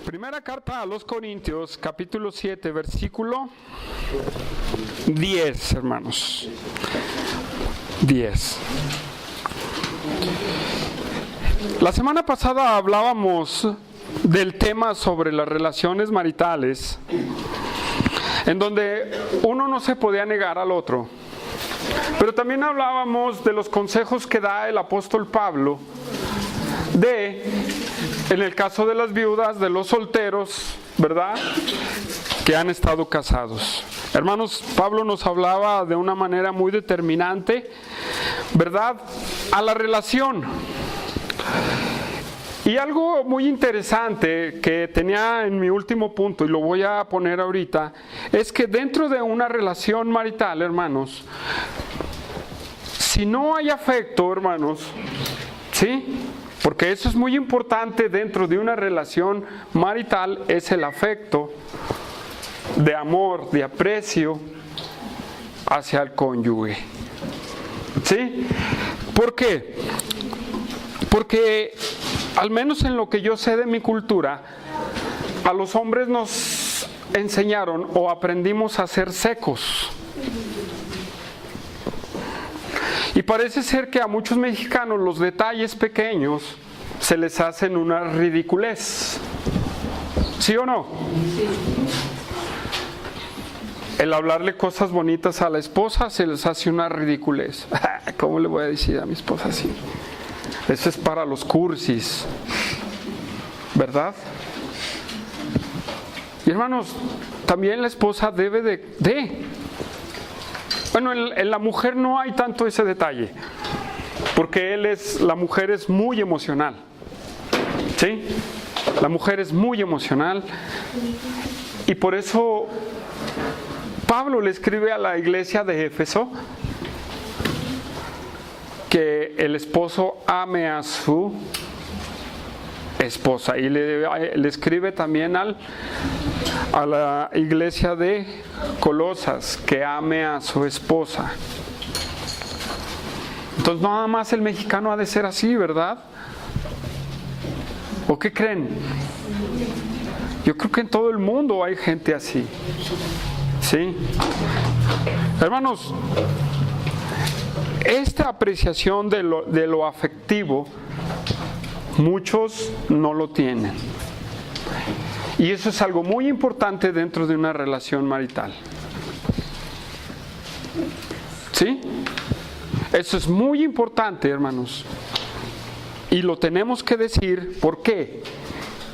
Primera carta a los Corintios, capítulo 7, versículo 10, hermanos. 10. La semana pasada hablábamos del tema sobre las relaciones maritales, en donde uno no se podía negar al otro. Pero también hablábamos de los consejos que da el apóstol Pablo en el caso de las viudas, de los solteros, ¿verdad?, que han estado casados. Hermanos, Pablo nos hablaba de una manera muy determinante, ¿verdad?, a la relación. Y algo muy interesante que tenía en mi último punto, y lo voy a poner ahorita, es que dentro de una relación marital, hermanos, si no hay afecto, hermanos, ¿sí?, porque eso es muy importante dentro de una relación marital, es el afecto de amor, de aprecio hacia el cónyuge. ¿Sí? ¿Por qué? Porque, al menos en lo que yo sé de mi cultura, a los hombres nos enseñaron o aprendimos a ser secos. Y parece ser que a muchos mexicanos los detalles pequeños se les hacen una ridiculez. ¿Sí o no? Sí. El hablarle cosas bonitas a la esposa se les hace una ridiculez. ¿Cómo le voy a decir a mi esposa así? Eso es para los cursis, ¿verdad? Y hermanos, también la esposa debe Bueno, en la mujer no hay tanto ese detalle, porque la mujer es muy emocional, ¿sí? La mujer es muy emocional, y por eso Pablo le escribe a la iglesia de Éfeso que el esposo ame a su esposa, y le escribe también a la iglesia de Colosas que ame a su esposa. Entonces nada más el mexicano ha de ser así, ¿verdad? ¿O qué creen? Yo creo que en todo el mundo hay gente así, ¿sí? Hermanos, esta apreciación de lo afectivo, muchos no lo tienen. Y eso es algo muy importante dentro de una relación marital. ¿Sí? Eso es muy importante, hermanos. Y lo tenemos que decir. ¿Por qué?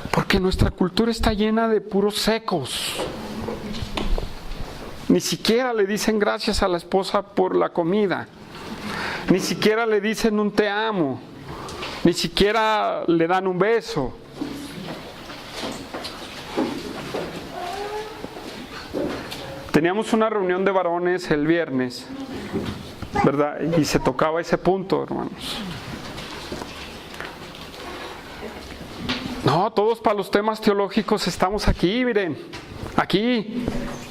Porque nuestra cultura está llena de puros secos. Ni siquiera le dicen gracias a la esposa por la comida. Ni siquiera le dicen un te amo. Ni siquiera le dan un beso. Teníamos una reunión de varones el viernes, ¿verdad? Y se tocaba ese punto, hermanos. No, todos para los temas teológicos estamos aquí, miren, aquí.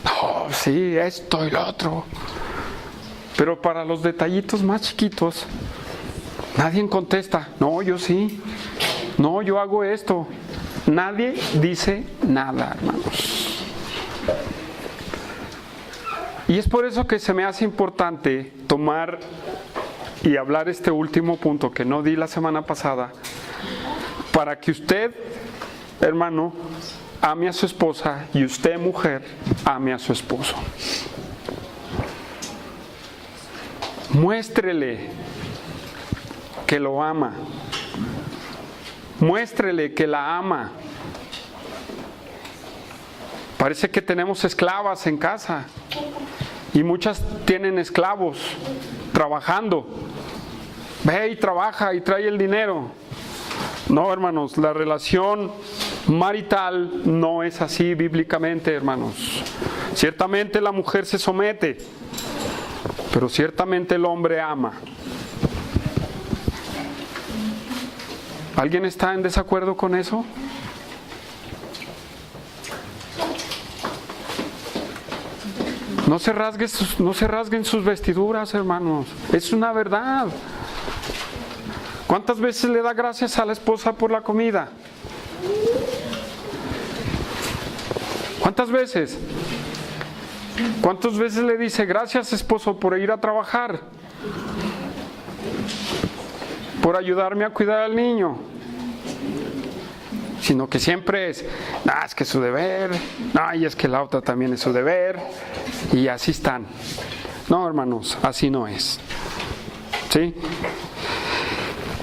No, sí, esto y lo otro. Pero para los detallitos más chiquitos, nadie contesta. No, yo sí. No, yo hago esto. Nadie dice nada, hermanos. Y es por eso que se me hace importante tomar y hablar este último punto que no di la semana pasada, para que usted, hermano, ame a su esposa, y usted, mujer, ame a su esposo. Muéstrele que lo ama. Muéstrele que la ama. Parece que tenemos esclavas en casa, y muchas tienen esclavos trabajando. Ve y trabaja y trae el dinero. No, hermanos, la relación marital no es así bíblicamente, hermanos. Ciertamente la mujer se somete, pero ciertamente el hombre ama. ¿Alguien está en desacuerdo con eso? No se rasguen sus vestiduras, hermanos. Es una verdad. ¿Cuántas veces le da gracias a la esposa por la comida? ¿Cuántas veces? ¿Cuántas veces le dice, gracias esposo por ir a trabajar? Por ayudarme a cuidar al niño. Sino que siempre es, es que es su deber, y es que la otra también es su deber, y así están. No, hermanos, así no es. ¿Sí?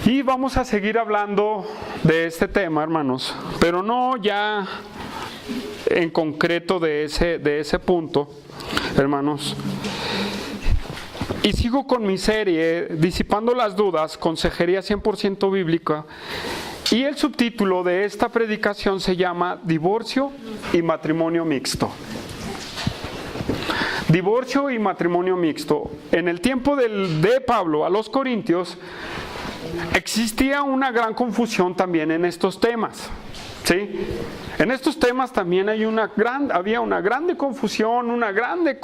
Y vamos a seguir hablando de este tema, hermanos, pero no ya en concreto de ese punto, hermanos. Y sigo con mi serie, Disipando las Dudas, Consejería 100% Bíblica. Y el subtítulo de esta predicación se llama Divorcio y Matrimonio Mixto. Divorcio y matrimonio mixto. En el tiempo de Pablo a los Corintios existía una gran confusión también en estos temas. ¿Sí? En estos temas también había una grande confusión, una grande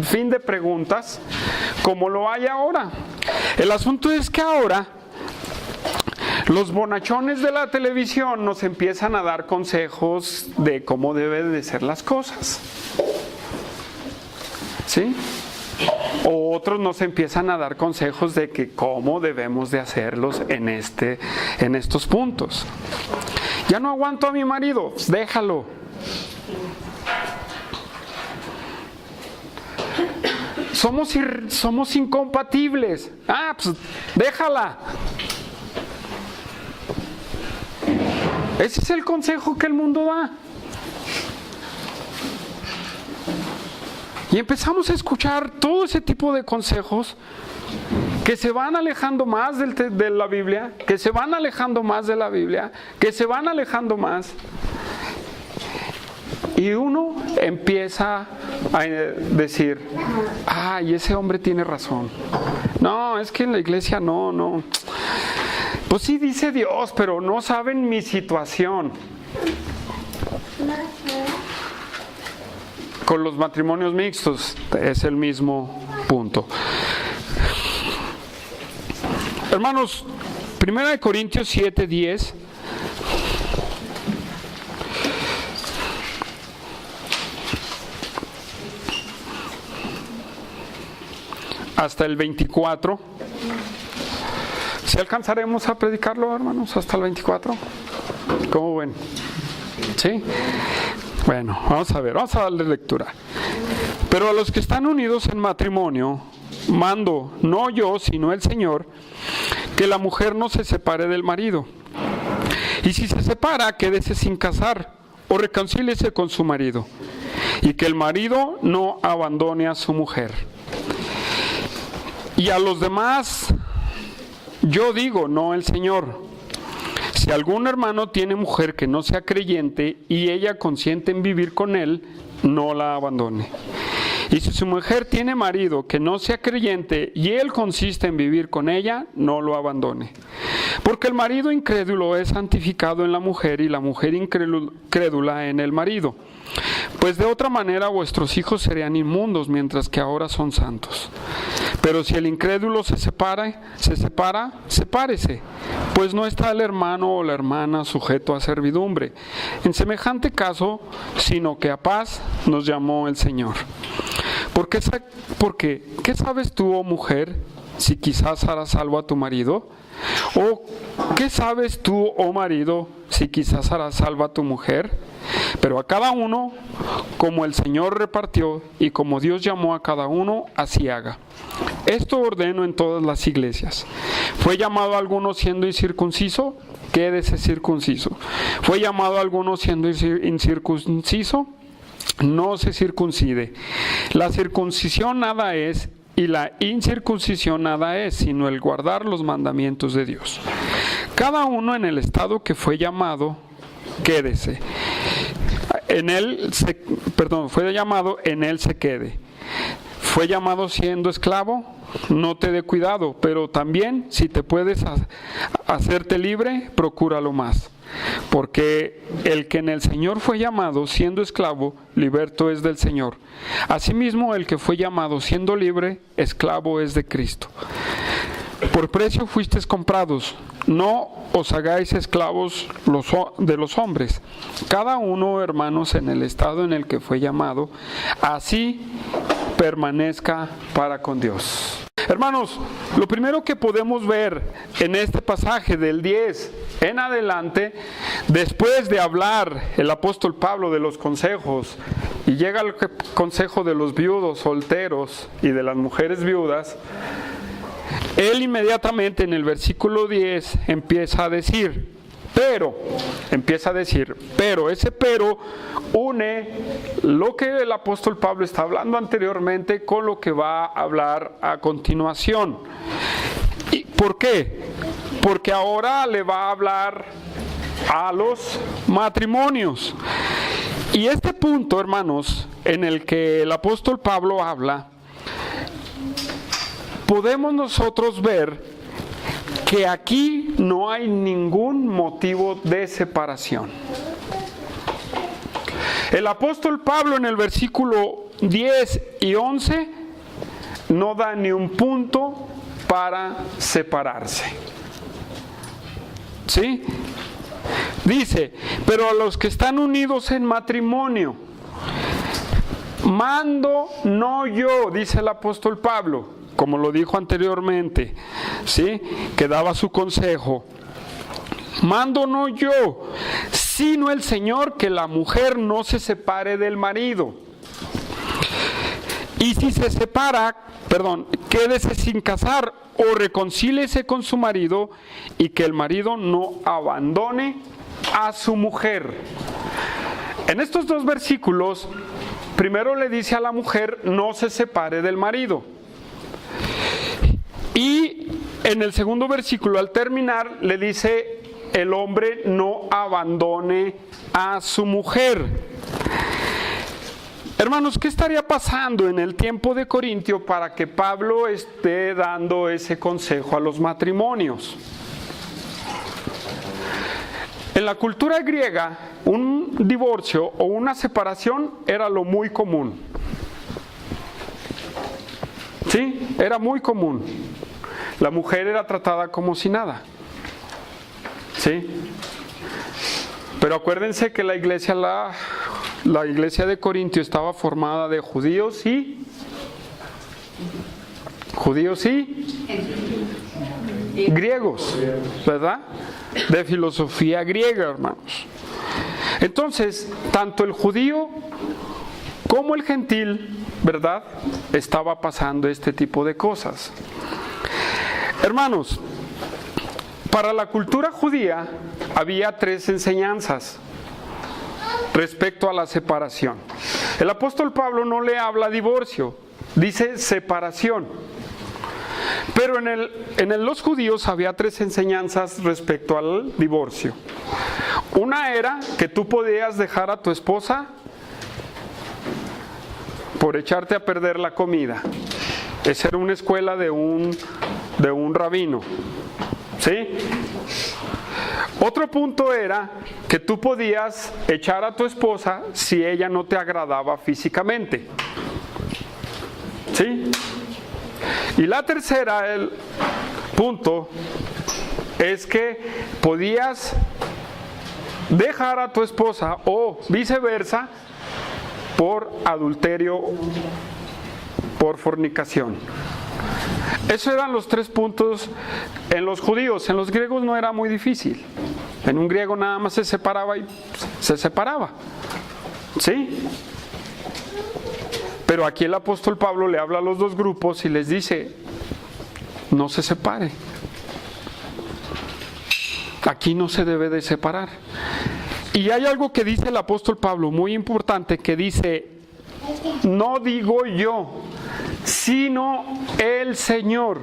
fin de preguntas, como lo hay ahora. El asunto es que ahora los bonachones de la televisión nos empiezan a dar consejos de cómo deben de ser las cosas. ¿Sí? O otros nos empiezan a dar consejos de que cómo debemos de hacerlos en estos puntos. Ya no aguanto a mi marido, pues déjalo. Somos incompatibles. Pues déjala. Ese es el consejo que el mundo da. Y empezamos a escuchar todo ese tipo de consejos que se van alejando más de la Biblia, que se van alejando más de la Biblia, que se van alejando más. Y uno empieza a decir, y ese hombre tiene razón. No, es que en la iglesia no. Pues sí dice Dios, pero no saben mi situación. Con los matrimonios mixtos es el mismo punto. Hermanos, 1 Corintios 7:10. Hasta el 24. ¿Sí alcanzaremos a predicarlo, hermanos, hasta el 24? ¿Cómo ven? ¿Sí? Bueno, vamos a darle lectura. Pero a los que están unidos en matrimonio, mando, no yo, sino el Señor, que la mujer no se separe del marido. Y si se separa, quédese sin casar, o reconcíliese con su marido. Y que el marido no abandone a su mujer. Y a los demás, yo digo, no el Señor. Si algún hermano tiene mujer que no sea creyente y ella consiente en vivir con él, no la abandone. Y si su mujer tiene marido que no sea creyente y él consiste en vivir con ella, no lo abandone. Porque el marido incrédulo es santificado en la mujer y la mujer incrédula en el marido. Pues de otra manera vuestros hijos serían inmundos mientras que ahora son santos. Pero si el incrédulo se separa, sepárese, pues no está el hermano o la hermana sujeto a servidumbre. En semejante caso, sino que a paz nos llamó el Señor. Porque, ¿qué sabes tú, oh mujer, si quizás harás salvo a tu marido? ¿O qué sabes tú, oh marido, si quizás harás salvo a tu mujer? Pero a cada uno, como el Señor repartió y como Dios llamó a cada uno, así haga. Esto ordeno en todas las iglesias. ¿Fue llamado alguno siendo incircunciso? Quédese circunciso. ¿Fue llamado alguno siendo incircunciso? No se circuncide. La circuncisión nada es y la incircuncisión nada es, sino el guardar los mandamientos de Dios. Cada uno en el estado que fue llamado, quédese. Fue llamado, en él se quede. Fue llamado siendo esclavo, no te dé cuidado, pero también si te puedes hacerte libre, procúralo más. Porque el que en el Señor fue llamado siendo esclavo, liberto es del Señor. Asimismo, el que fue llamado siendo libre, esclavo es de Cristo. Por precio fuisteis comprados, no os hagáis esclavos de los hombres. Cada uno, hermanos, en el estado en el que fue llamado, así permanezca para con Dios. Hermanos, lo primero que podemos ver en este pasaje del 10 en adelante, después de hablar el apóstol Pablo de los consejos, y llega el consejo de los viudos solteros y de las mujeres viudas, él inmediatamente en el versículo 10 empieza a decir, pero ese pero une lo que el apóstol Pablo está hablando anteriormente con lo que va a hablar a continuación. ¿Y por qué? Porque ahora le va a hablar a los matrimonios. Y este punto, hermanos, en el que el apóstol Pablo habla, podemos nosotros ver que aquí no hay ningún motivo de separación. El apóstol Pablo en el versículo 10 y 11 no da ni un punto para separarse. ¿Sí? Dice, pero a los que están unidos en matrimonio, mando no yo, dice el apóstol Pablo, como lo dijo anteriormente, ¿sí? Que daba su consejo. Mando no yo, sino el Señor, que la mujer no se separe del marido. Y si se separa, quédese sin casar o reconcíliese con su marido, y que el marido no abandone a su mujer. En estos dos versículos, primero le dice a la mujer, no se separe del marido. Y en el segundo versículo, al terminar, le dice, el hombre no abandone a su mujer. Hermanos, ¿qué estaría pasando en el tiempo de Corintio para que Pablo esté dando ese consejo a los matrimonios? En la cultura griega, un divorcio o una separación era lo muy común. Sí, era muy común. La mujer era tratada como si nada. ¿Sí? Pero acuérdense que la iglesia de Corintio estaba formada de judíos y griegos, ¿verdad? De filosofía griega, hermanos. Entonces, tanto el judío como el gentil, ¿verdad?, estaba pasando este tipo de cosas. Hermanos, para la cultura judía había tres enseñanzas respecto a la separación. El apóstol Pablo no le habla divorcio, dice separación. Pero en los judíos había tres enseñanzas respecto al divorcio. Una era que tú podías dejar a tu esposa por echarte a perder la comida. Esa era una escuela de un rabino. ¿Sí? Otro punto era que tú podías echar a tu esposa si ella no te agradaba físicamente. ¿Sí? Y la tercera, el punto, es que podías dejar a tu esposa o viceversa por adulterio, por fornicación. Esos eran los tres puntos en los judíos. En los griegos no era muy difícil. En un griego nada más se separaba y se separaba. ¿Sí? Pero aquí el apóstol Pablo le habla a los dos grupos y les dice, no se separe. Aquí no se debe de separar. Y hay algo que dice el apóstol Pablo muy importante, que dice, no digo yo, sino el Señor.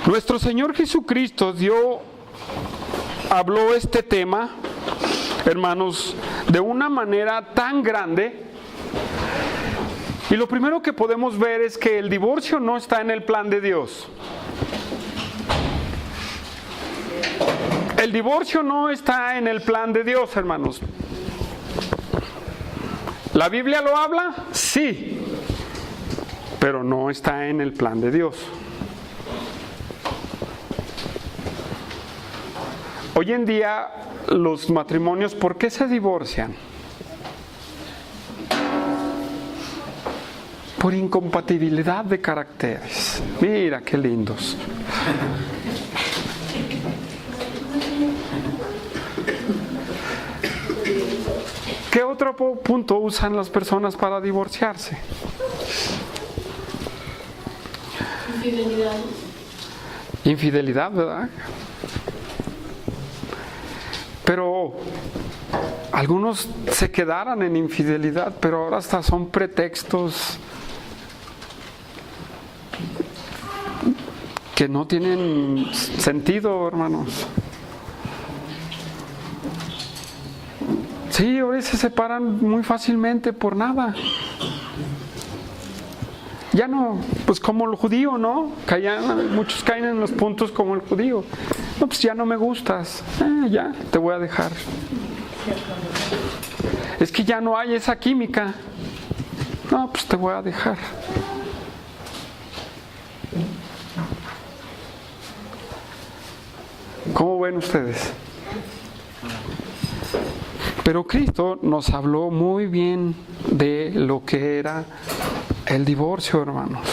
Nuestro Señor Jesucristo habló este tema, hermanos, de una manera tan grande. Y lo primero que podemos ver es que el divorcio no está en el plan de Dios. El divorcio no está en el plan de Dios, hermanos. ¿La Biblia lo habla? Sí, pero no está en el plan de Dios. Hoy en día los matrimonios, ¿por qué se divorcian? Por incompatibilidad de caracteres. Mira qué lindos. ¿Qué otro punto usan las personas para divorciarse? Infidelidad. Infidelidad, ¿verdad? Pero algunos se quedaran en infidelidad, pero ahora hasta son pretextos que no tienen sentido, hermanos. Sí, ahora se separan muy fácilmente por nada. Ya no, pues como el judío, ¿no? Muchos caen en los puntos como el judío. No, pues ya no me gustas. Ya, te voy a dejar. Es que ya no hay esa química. No, pues te voy a dejar. ¿Cómo ven ustedes? Pero Cristo nos habló muy bien de lo que era el divorcio, hermanos.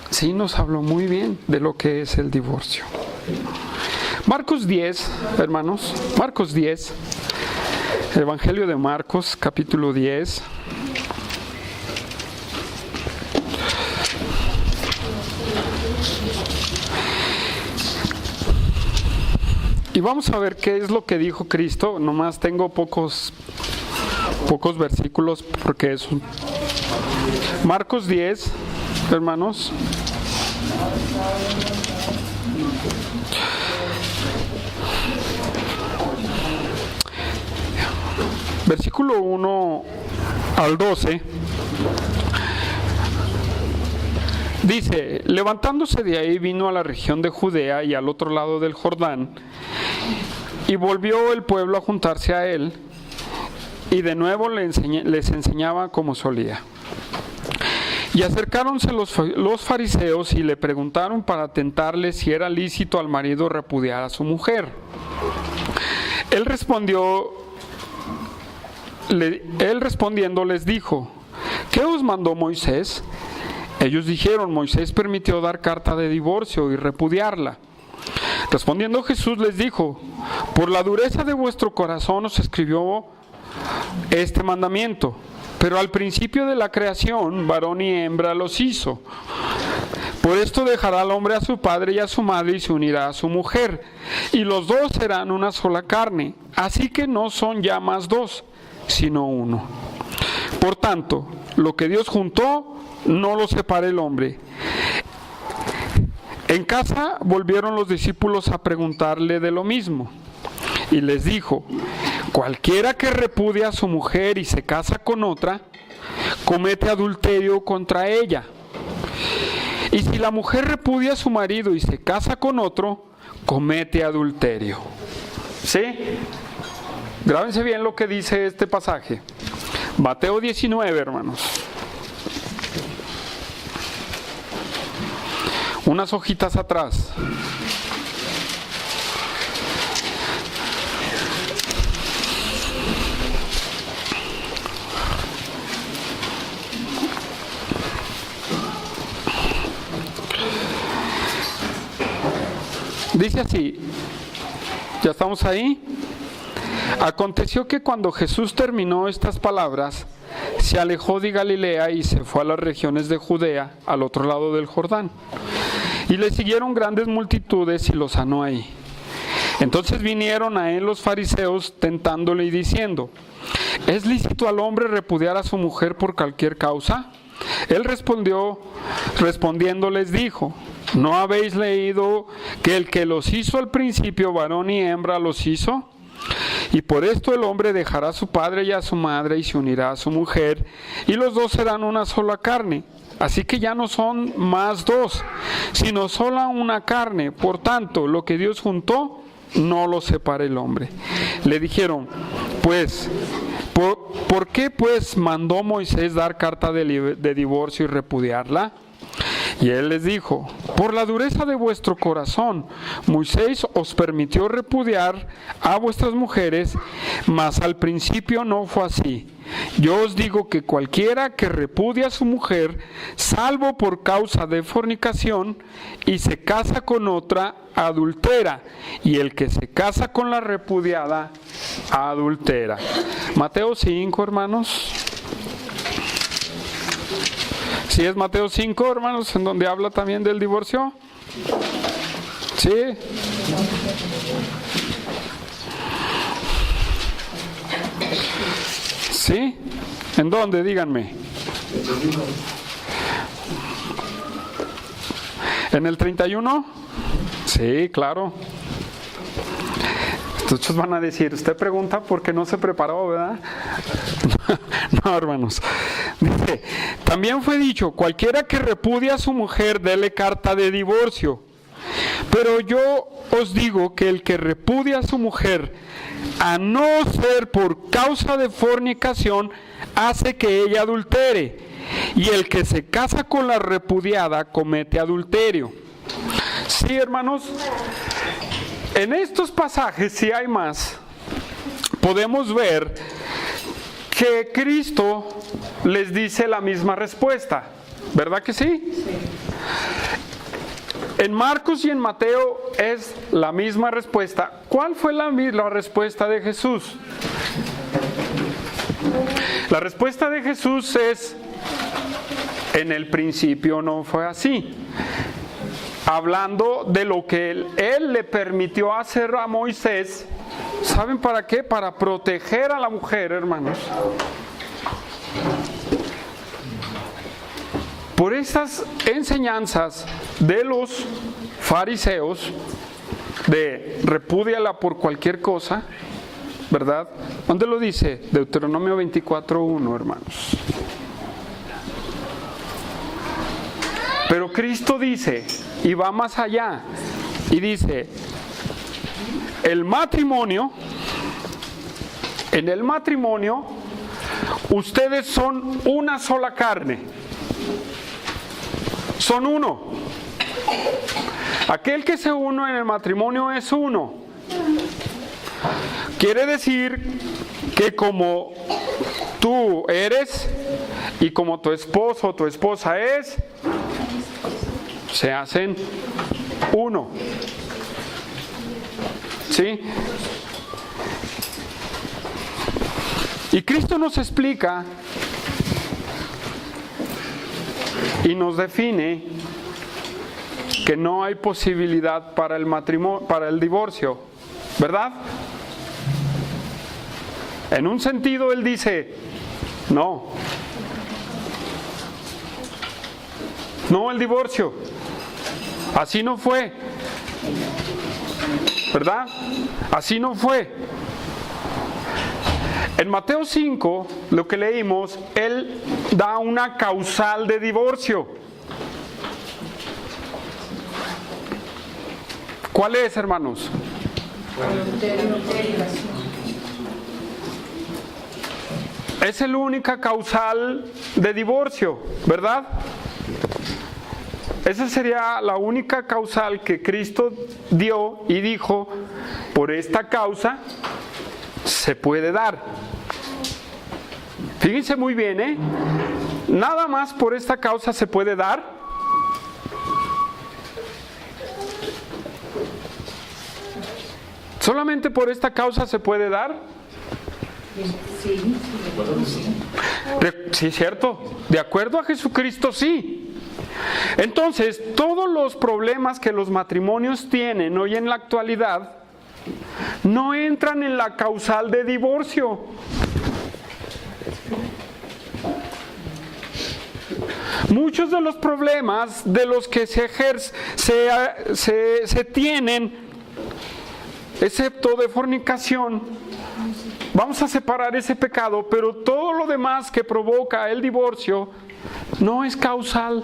Sí, nos habló muy bien de lo que es el divorcio. Marcos 10, hermanos, Marcos 10, Evangelio de Marcos, capítulo 10. Y vamos a ver qué es lo que dijo Cristo. Nomás tengo pocos versículos porque es Marcos 10, hermanos. Versículo 1 al 12. Dice, levantándose de ahí vino a la región de Judea y al otro lado del Jordán, y volvió el pueblo a juntarse a él, y de nuevo les enseñaba como solía. Y acercáronse los fariseos y le preguntaron para tentarle si era lícito al marido repudiar a su mujer. Él respondiendo les dijo, ¿qué os mandó Moisés? Ellos dijeron, Moisés permitió dar carta de divorcio y repudiarla. Respondiendo Jesús les dijo, por la dureza de vuestro corazón os escribió este mandamiento, pero al principio de la creación, varón y hembra los hizo. Por esto dejará al hombre a su padre y a su madre y se unirá a su mujer, y los dos serán una sola carne. Así que no son ya más dos, sino uno. Por tanto, lo que Dios juntó, no lo separe el hombre. En casa volvieron los discípulos a preguntarle de lo mismo. Y les dijo, cualquiera que repudia a su mujer y se casa con otra, comete adulterio contra ella. Y si la mujer repudia a su marido y se casa con otro, comete adulterio. ¿Sí? Grábense bien lo que dice este pasaje. Mateo 19, hermanos. Unas hojitas atrás. Dice así, ¿ya estamos ahí? Aconteció que cuando Jesús terminó estas palabras, se alejó de Galilea y se fue a las regiones de Judea, al otro lado del Jordán. Y le siguieron grandes multitudes y lo sanó ahí. Entonces vinieron a él los fariseos tentándole y diciendo, ¿es lícito al hombre repudiar a su mujer por cualquier causa? Él respondiendo les dijo, ¿no habéis leído que el que los hizo al principio, varón y hembra, los hizo? Y por esto el hombre dejará a su padre y a su madre y se unirá a su mujer, y los dos serán una sola carne. Así que ya no son más dos, sino sola una carne. Por tanto, lo que Dios juntó, no lo separe el hombre. Le dijeron, pues, ¿por qué pues mandó Moisés dar carta de divorcio y repudiarla? Y él les dijo: por la dureza de vuestro corazón, Moisés os permitió repudiar a vuestras mujeres, mas al principio no fue así. Yo os digo que cualquiera que repudia a su mujer, salvo por causa de fornicación, y se casa con otra, adultera, y el que se casa con la repudiada, adultera. Mateo 5, hermanos. ¿Sí es Mateo 5, hermanos, en donde habla también del divorcio? ¿Sí? ¿Sí? ¿En dónde? Díganme. ¿En el 31? Sí, claro. Muchos van a decir, usted pregunta porque no se preparó, ¿verdad? No, hermanos. Dice, también fue dicho, cualquiera que repudia a su mujer, dele carta de divorcio. Pero yo os digo que el que repudia a su mujer, a no ser por causa de fornicación, hace que ella adultere. Y el que se casa con la repudiada, comete adulterio. Sí, hermanos. En estos pasajes, si hay más, podemos ver que Cristo les dice la misma respuesta, ¿verdad que sí? En Marcos y en Mateo es la misma respuesta. ¿Cuál fue la respuesta de Jesús? La respuesta de Jesús es: en el principio no fue así. Hablando de lo que él le permitió hacer a Moisés. ¿Saben para qué? Para proteger a la mujer, hermanos. Por esas enseñanzas de los fariseos, de repúdiala por cualquier cosa, ¿verdad? ¿Dónde lo dice? Deuteronomio 24:1, hermanos. Pero Cristo dice, y va más allá, y dice, el matrimonio, en el matrimonio, ustedes son una sola carne, son uno. Aquel que se une en el matrimonio es uno. Quiere decir que como tú eres y como tu esposo o tu esposa es, se hacen uno. ¿Sí? Y Cristo nos explica y nos define que no hay posibilidad para el matrimonio, para el divorcio, ¿verdad? En un sentido él dice, no el divorcio, así no fue, ¿verdad? Así no fue. En Mateo 5, lo que leímos, él da una causal de divorcio. ¿Cuál es, hermanos? Es la única causal de divorcio, ¿verdad? Esa sería la única causal que Cristo dio y dijo, por esta causa se puede dar. Fíjense muy bien, ¿eh? Nada más por esta causa se puede dar. ¿Solamente por esta causa se puede dar? Sí, cierto. De acuerdo a Jesucristo, sí. Entonces, todos los problemas que los matrimonios tienen hoy en la actualidad no entran en la causal de divorcio. Muchos de los problemas de los que se tienen, excepto de fornicación, vamos a separar ese pecado, pero todo lo demás que provoca el divorcio no es causal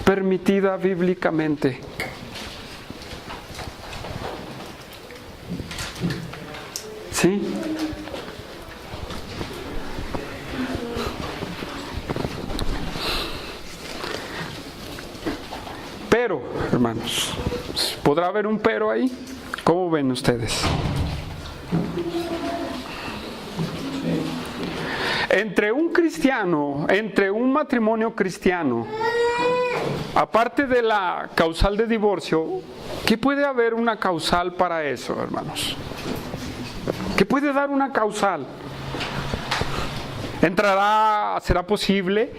permitida bíblicamente. ¿Sí? hermanos. ¿Podrá haber un pero ahí? ¿Cómo ven ustedes? Entre un cristiano, entre un matrimonio cristiano, aparte de la causal de divorcio, ¿qué puede haber una causal para eso, hermanos? ¿Qué puede dar una causal? ¿Será posible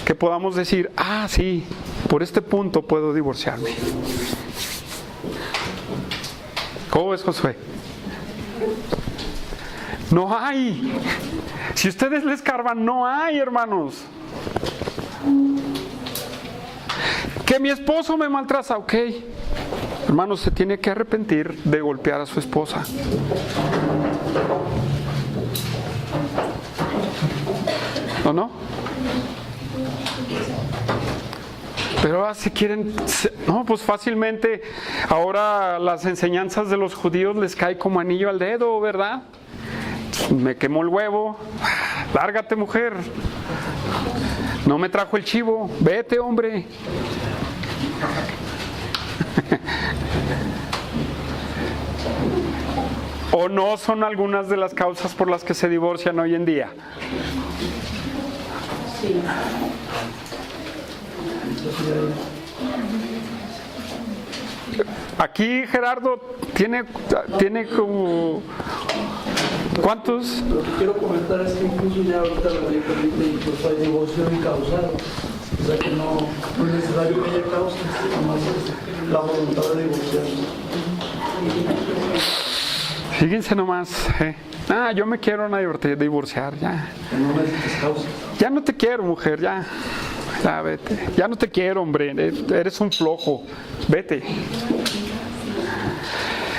que podamos decir, sí, por este punto puedo divorciarme? ¿Cómo ves, Josué? No hay. Si ustedes le escarban, no hay, hermanos. Que mi esposo me maltrata, ok. Hermanos, se tiene que arrepentir de golpear a su esposa. ¿O no? Pero ahora si quieren, no, pues fácilmente ahora las enseñanzas de los judíos les cae como anillo al dedo, ¿verdad? Me quemó el huevo, lárgate mujer, no me trajo el chivo, vete hombre. ¿O no son algunas de las causas por las que se divorcian hoy en día? Sí. Aquí Gerardo tiene como... ¿Cuántos? Lo que quiero comentar es que incluso ya ahorita la ley permite incluso hay divorcio incausado. O sea que no es necesario que haya causa, nomás es la voluntad de divorciar. Fíjense nomás, yo me quiero divorciar, ya. No necesitas causa. Ya no te quiero, mujer, ya vete. Ya no te quiero, hombre, eres un flojo, vete.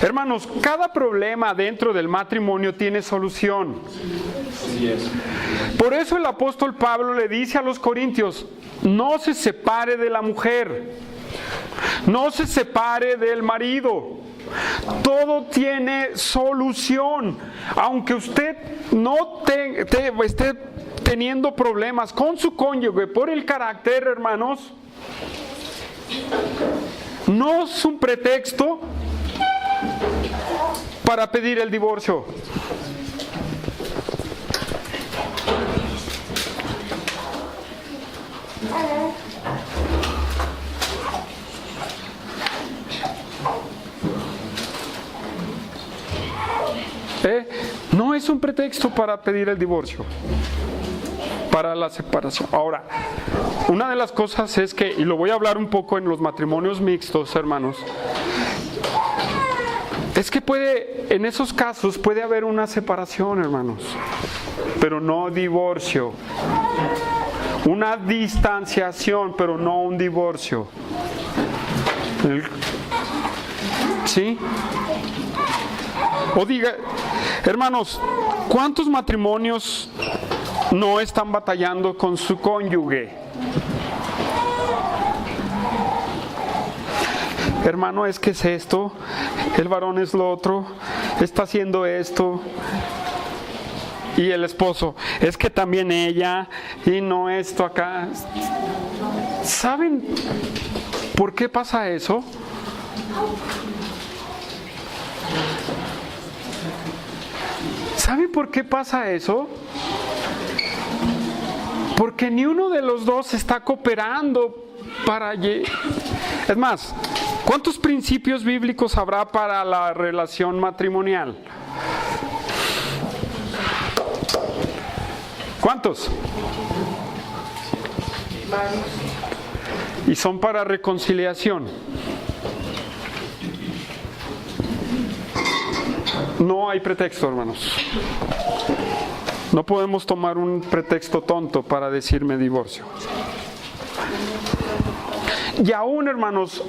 Hermanos, cada problema dentro del matrimonio tiene solución. Por eso el apóstol Pablo le dice a los corintios, no se separe de la mujer, no se separe del marido. Todo tiene solución. Aunque usted no esté teniendo problemas con su cónyuge por el carácter, hermanos, no es un pretexto para pedir el divorcio. No es un pretexto para pedir el divorcio, para la separación. Ahora, una de las cosas es que, y lo voy a hablar un poco en los matrimonios mixtos, hermanos, es que en esos casos puede haber una separación, hermanos, pero no divorcio. Una distanciación, pero no un divorcio. ¿Sí? O diga, hermanos, ¿cuántos matrimonios no están batallando con su cónyuge? Hermano, es que es esto, el varón es lo otro, está haciendo esto. Y el esposo, es que también ella, y no esto acá. ¿Saben por qué pasa eso? ¿Saben por qué pasa eso? Porque ni uno de los dos está cooperando para... Es más, ¿cuántos principios bíblicos habrá para la relación matrimonial? ¿Cuántos? Y son para reconciliación. No hay pretexto, hermanos. No podemos tomar un pretexto tonto para decirme divorcio. Y aún, hermanos,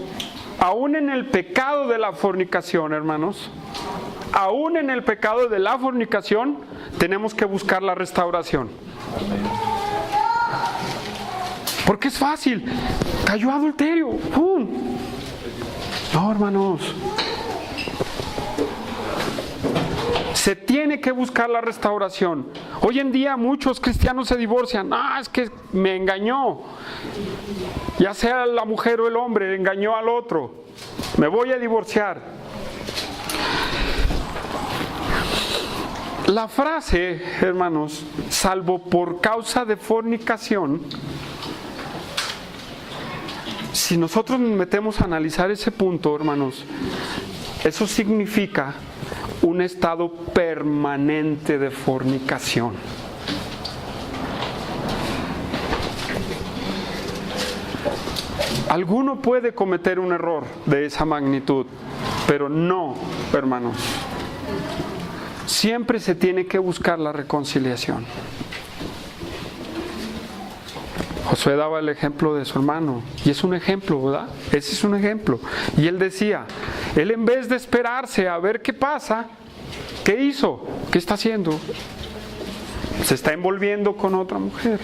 aún en el pecado de la fornicación, hermanos, aún en el pecado de la fornicación, tenemos que buscar la restauración. Porque es fácil. Cayó adulterio. ¡Pum! No, hermanos. Se tiene que buscar la restauración. Hoy en día muchos cristianos se divorcian. Es que me engañó. Ya sea la mujer o el hombre, engañó al otro. Me voy a divorciar. La frase, hermanos, salvo por causa de fornicación, si nosotros nos metemos a analizar ese punto, hermanos, eso significa un estado permanente de fornicación. Alguno puede cometer un error de esa magnitud, pero no, hermanos. Siempre se tiene que buscar la reconciliación. Josué daba el ejemplo de su hermano, y es un ejemplo, ¿verdad? Ese es un ejemplo. Y él decía, él en vez de esperarse a ver qué pasa, ¿qué hizo? ¿Qué está haciendo? Se está envolviendo con otra mujer.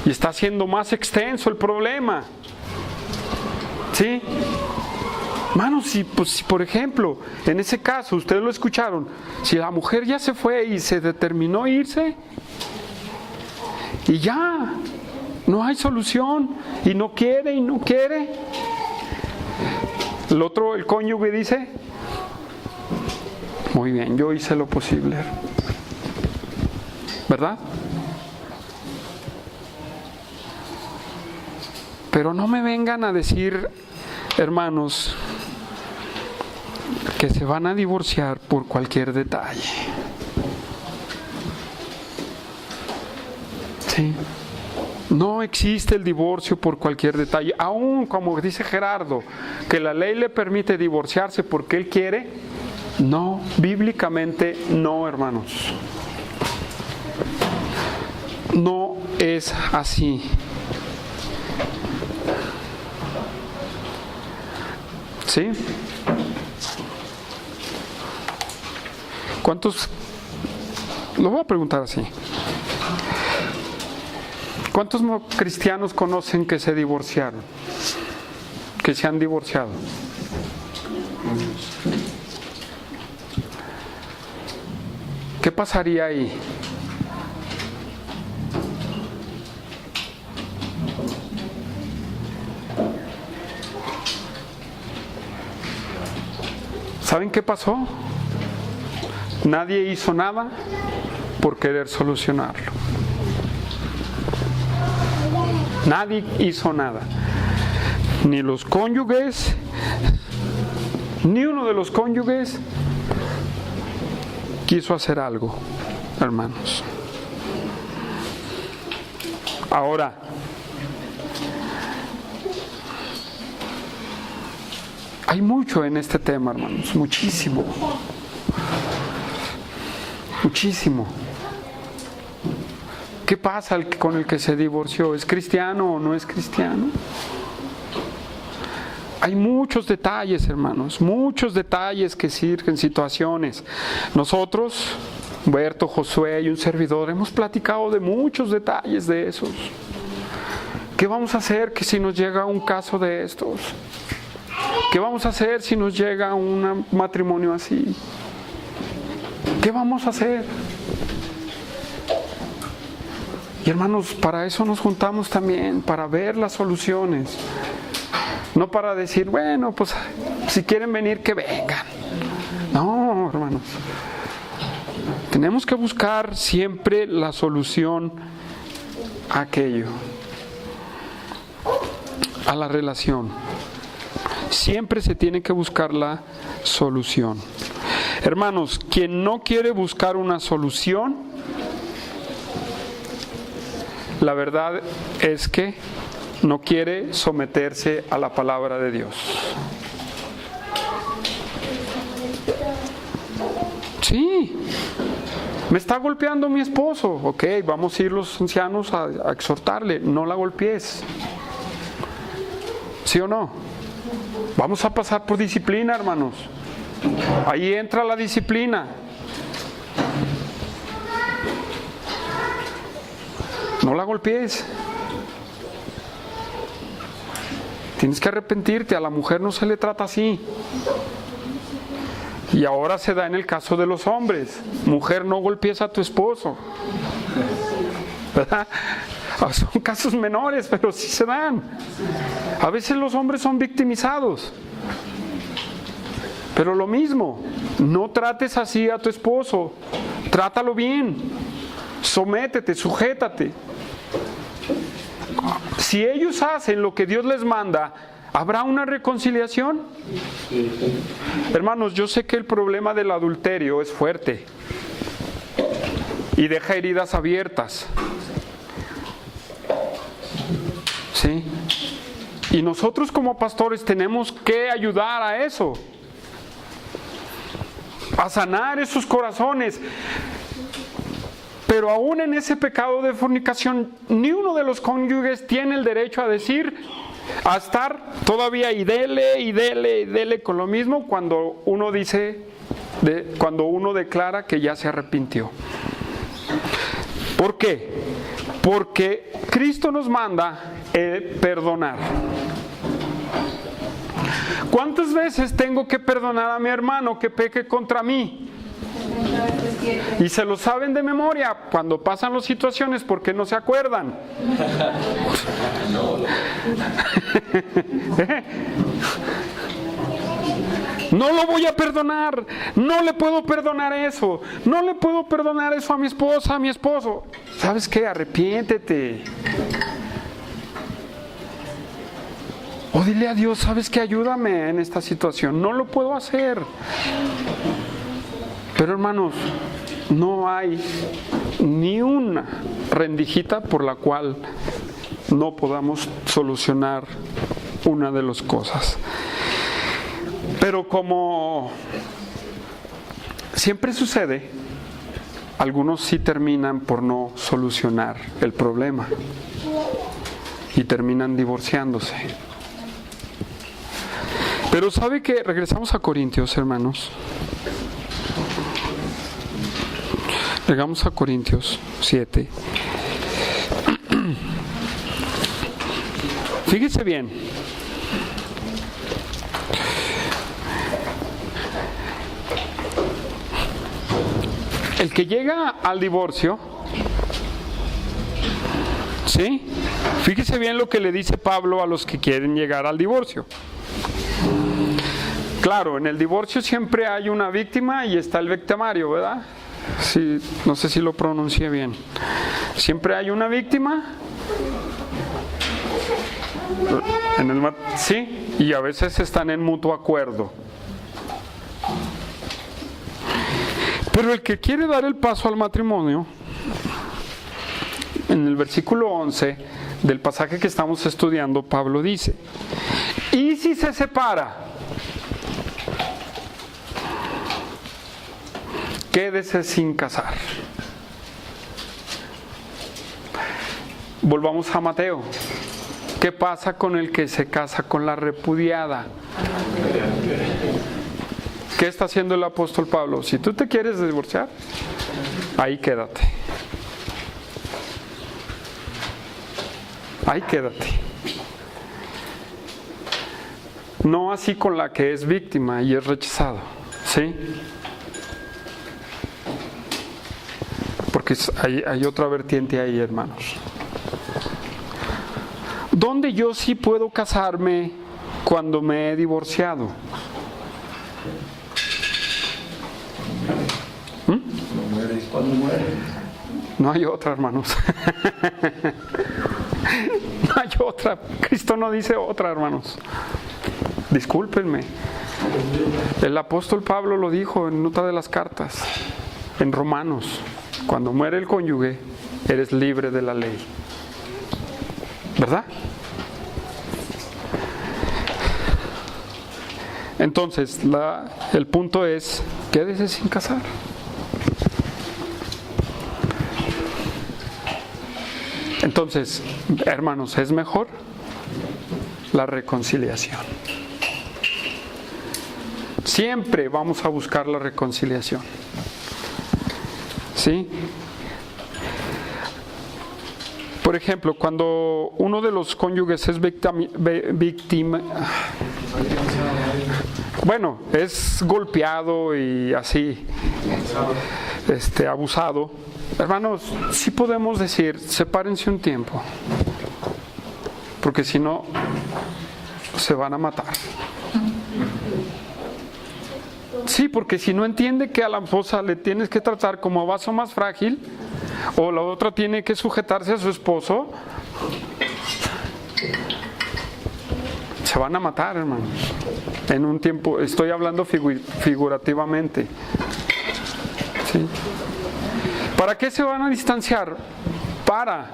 Y está haciendo más extenso el problema. ¿Sí? Hermanos, si por ejemplo, en ese caso, ustedes lo escucharon, si la mujer ya se fue y se determinó irse, y ya, no hay solución, y no quiere, el cónyuge dice, muy bien, yo hice lo posible, ¿verdad? Pero no me vengan a decir, hermanos, que se van a divorciar por cualquier detalle. ¿Sí? No existe el divorcio por cualquier detalle. Aún como dice Gerardo, que la ley le permite divorciarse porque él quiere. No, bíblicamente no, hermanos. No es así. ¿Sí? ¿Cuántos? Lo voy a preguntar así. ¿Cuántos cristianos conocen que se divorciaron? Que se han divorciado. ¿Qué pasaría ahí? ¿Saben qué pasó? Nadie hizo nada por querer solucionarlo. Nadie hizo nada. Ni los cónyuges, ni uno de los cónyuges quiso hacer algo, hermanos. Ahora, hay mucho en este tema, hermanos, muchísimo. Muchísimo. ¿Qué pasa con el que se divorció? ¿Es cristiano o no es cristiano? Hay muchos detalles, hermanos, muchos detalles que sirven, situaciones. Nosotros, Humberto, Josué y un servidor, hemos platicado de muchos detalles de esos. ¿Qué vamos a hacer si nos llega un caso de estos? ¿Qué vamos a hacer si nos llega un matrimonio así? ¿Qué vamos a hacer? Y hermanos, para eso nos juntamos también, para ver las soluciones. No para decir, bueno, pues si quieren venir, que vengan. No, hermanos. Tenemos que buscar siempre la solución a aquello, a la relación. Siempre se tiene que buscar la solución. Hermanos, quien no quiere buscar una solución, la verdad es que no quiere someterse a la palabra de Dios. Sí, me está golpeando mi esposo. Ok, vamos a ir los ancianos a exhortarle, no la golpees. ¿Sí o no? Vamos a pasar por disciplina, hermanos. Ahí entra la disciplina. No la golpees. Tienes que arrepentirte. A la mujer no se le trata así. Y ahora se da en el caso de los hombres. Mujer, no golpees a tu esposo. ¿Verdad? Son casos menores, pero sí se dan. A veces los hombres son victimizados. Pero lo mismo, no trates así a tu esposo. Trátalo bien. Sométete, sujétate. Si ellos hacen lo que Dios les manda, ¿habrá una reconciliación? Hermanos, yo sé que el problema del adulterio es fuerte y deja heridas abiertas. ¿Sí? Y nosotros como pastores tenemos que ayudar a eso, a sanar esos corazones. Pero aún en ese pecado de fornicación, ni uno de los cónyuges tiene el derecho a decir, a estar todavía y dele con lo mismo cuando uno dice, cuando uno declara que ya se arrepintió. ¿Por qué? Porque Cristo nos manda perdonar. ¿Cuántas veces tengo que perdonar a mi hermano que peque contra mí? Y se lo saben de memoria cuando pasan las situaciones porque no se acuerdan. No lo voy a perdonar, no le puedo perdonar eso, no le puedo perdonar eso a mi esposa, a mi esposo. ¿Sabes qué? Arrepiéntete. O dile a Dios, ¿sabes qué? Ayúdame en esta situación, no lo puedo hacer. Pero hermanos, no hay ni una rendijita por la cual no podamos solucionar una de las cosas. Pero como siempre sucede, algunos sí terminan por no solucionar el problema y terminan divorciándose. Pero ¿sabe qué? Regresamos a Corintios, hermanos. Llegamos a Corintios 7. Fíjese bien. El que llega al divorcio, ¿sí? Fíjese bien lo que le dice Pablo a los que quieren llegar al divorcio. Claro, en el divorcio siempre hay una víctima y está el victimario, ¿verdad? Sí, no sé si lo pronuncié bien. Siempre hay una víctima. Sí, y a veces están en mutuo acuerdo. Pero el que quiere dar el paso al matrimonio, en el versículo 11 del pasaje que estamos estudiando, Pablo dice: ¿y si se separa? Quédese sin casar. Volvamos a Mateo. ¿Qué pasa con el que se casa con la repudiada? ¿Qué está haciendo el apóstol Pablo? Si tú te quieres divorciar, ahí quédate. Ahí quédate. No así con la que es víctima y es rechazado, ¿sí? Porque hay otra vertiente ahí, hermanos. ¿Dónde yo sí puedo casarme cuando me he divorciado? Cuando muere. No hay otra, hermanos. No hay otra. Cristo no dice otra, hermanos. Discúlpenme. El apóstol Pablo lo dijo en otra de las cartas, en Romanos. Cuando muere el cónyuge, eres libre de la ley. ¿Verdad? Entonces, el punto es, quédese sin casar. Entonces, hermanos, es mejor la reconciliación. Siempre vamos a buscar la reconciliación. ¿Sí? Por ejemplo, cuando uno de los cónyuges es bueno, es golpeado y así, abusado, hermanos, sí podemos decir, sepárense un tiempo, porque si no, se van a matar. Sí, porque si no entiende que a la esposa le tienes que tratar como vaso más frágil, o la otra tiene que sujetarse a su esposo, se van a matar, hermanos. En un tiempo, estoy hablando figurativamente. ¿Sí? ¿Para qué se van a distanciar? Para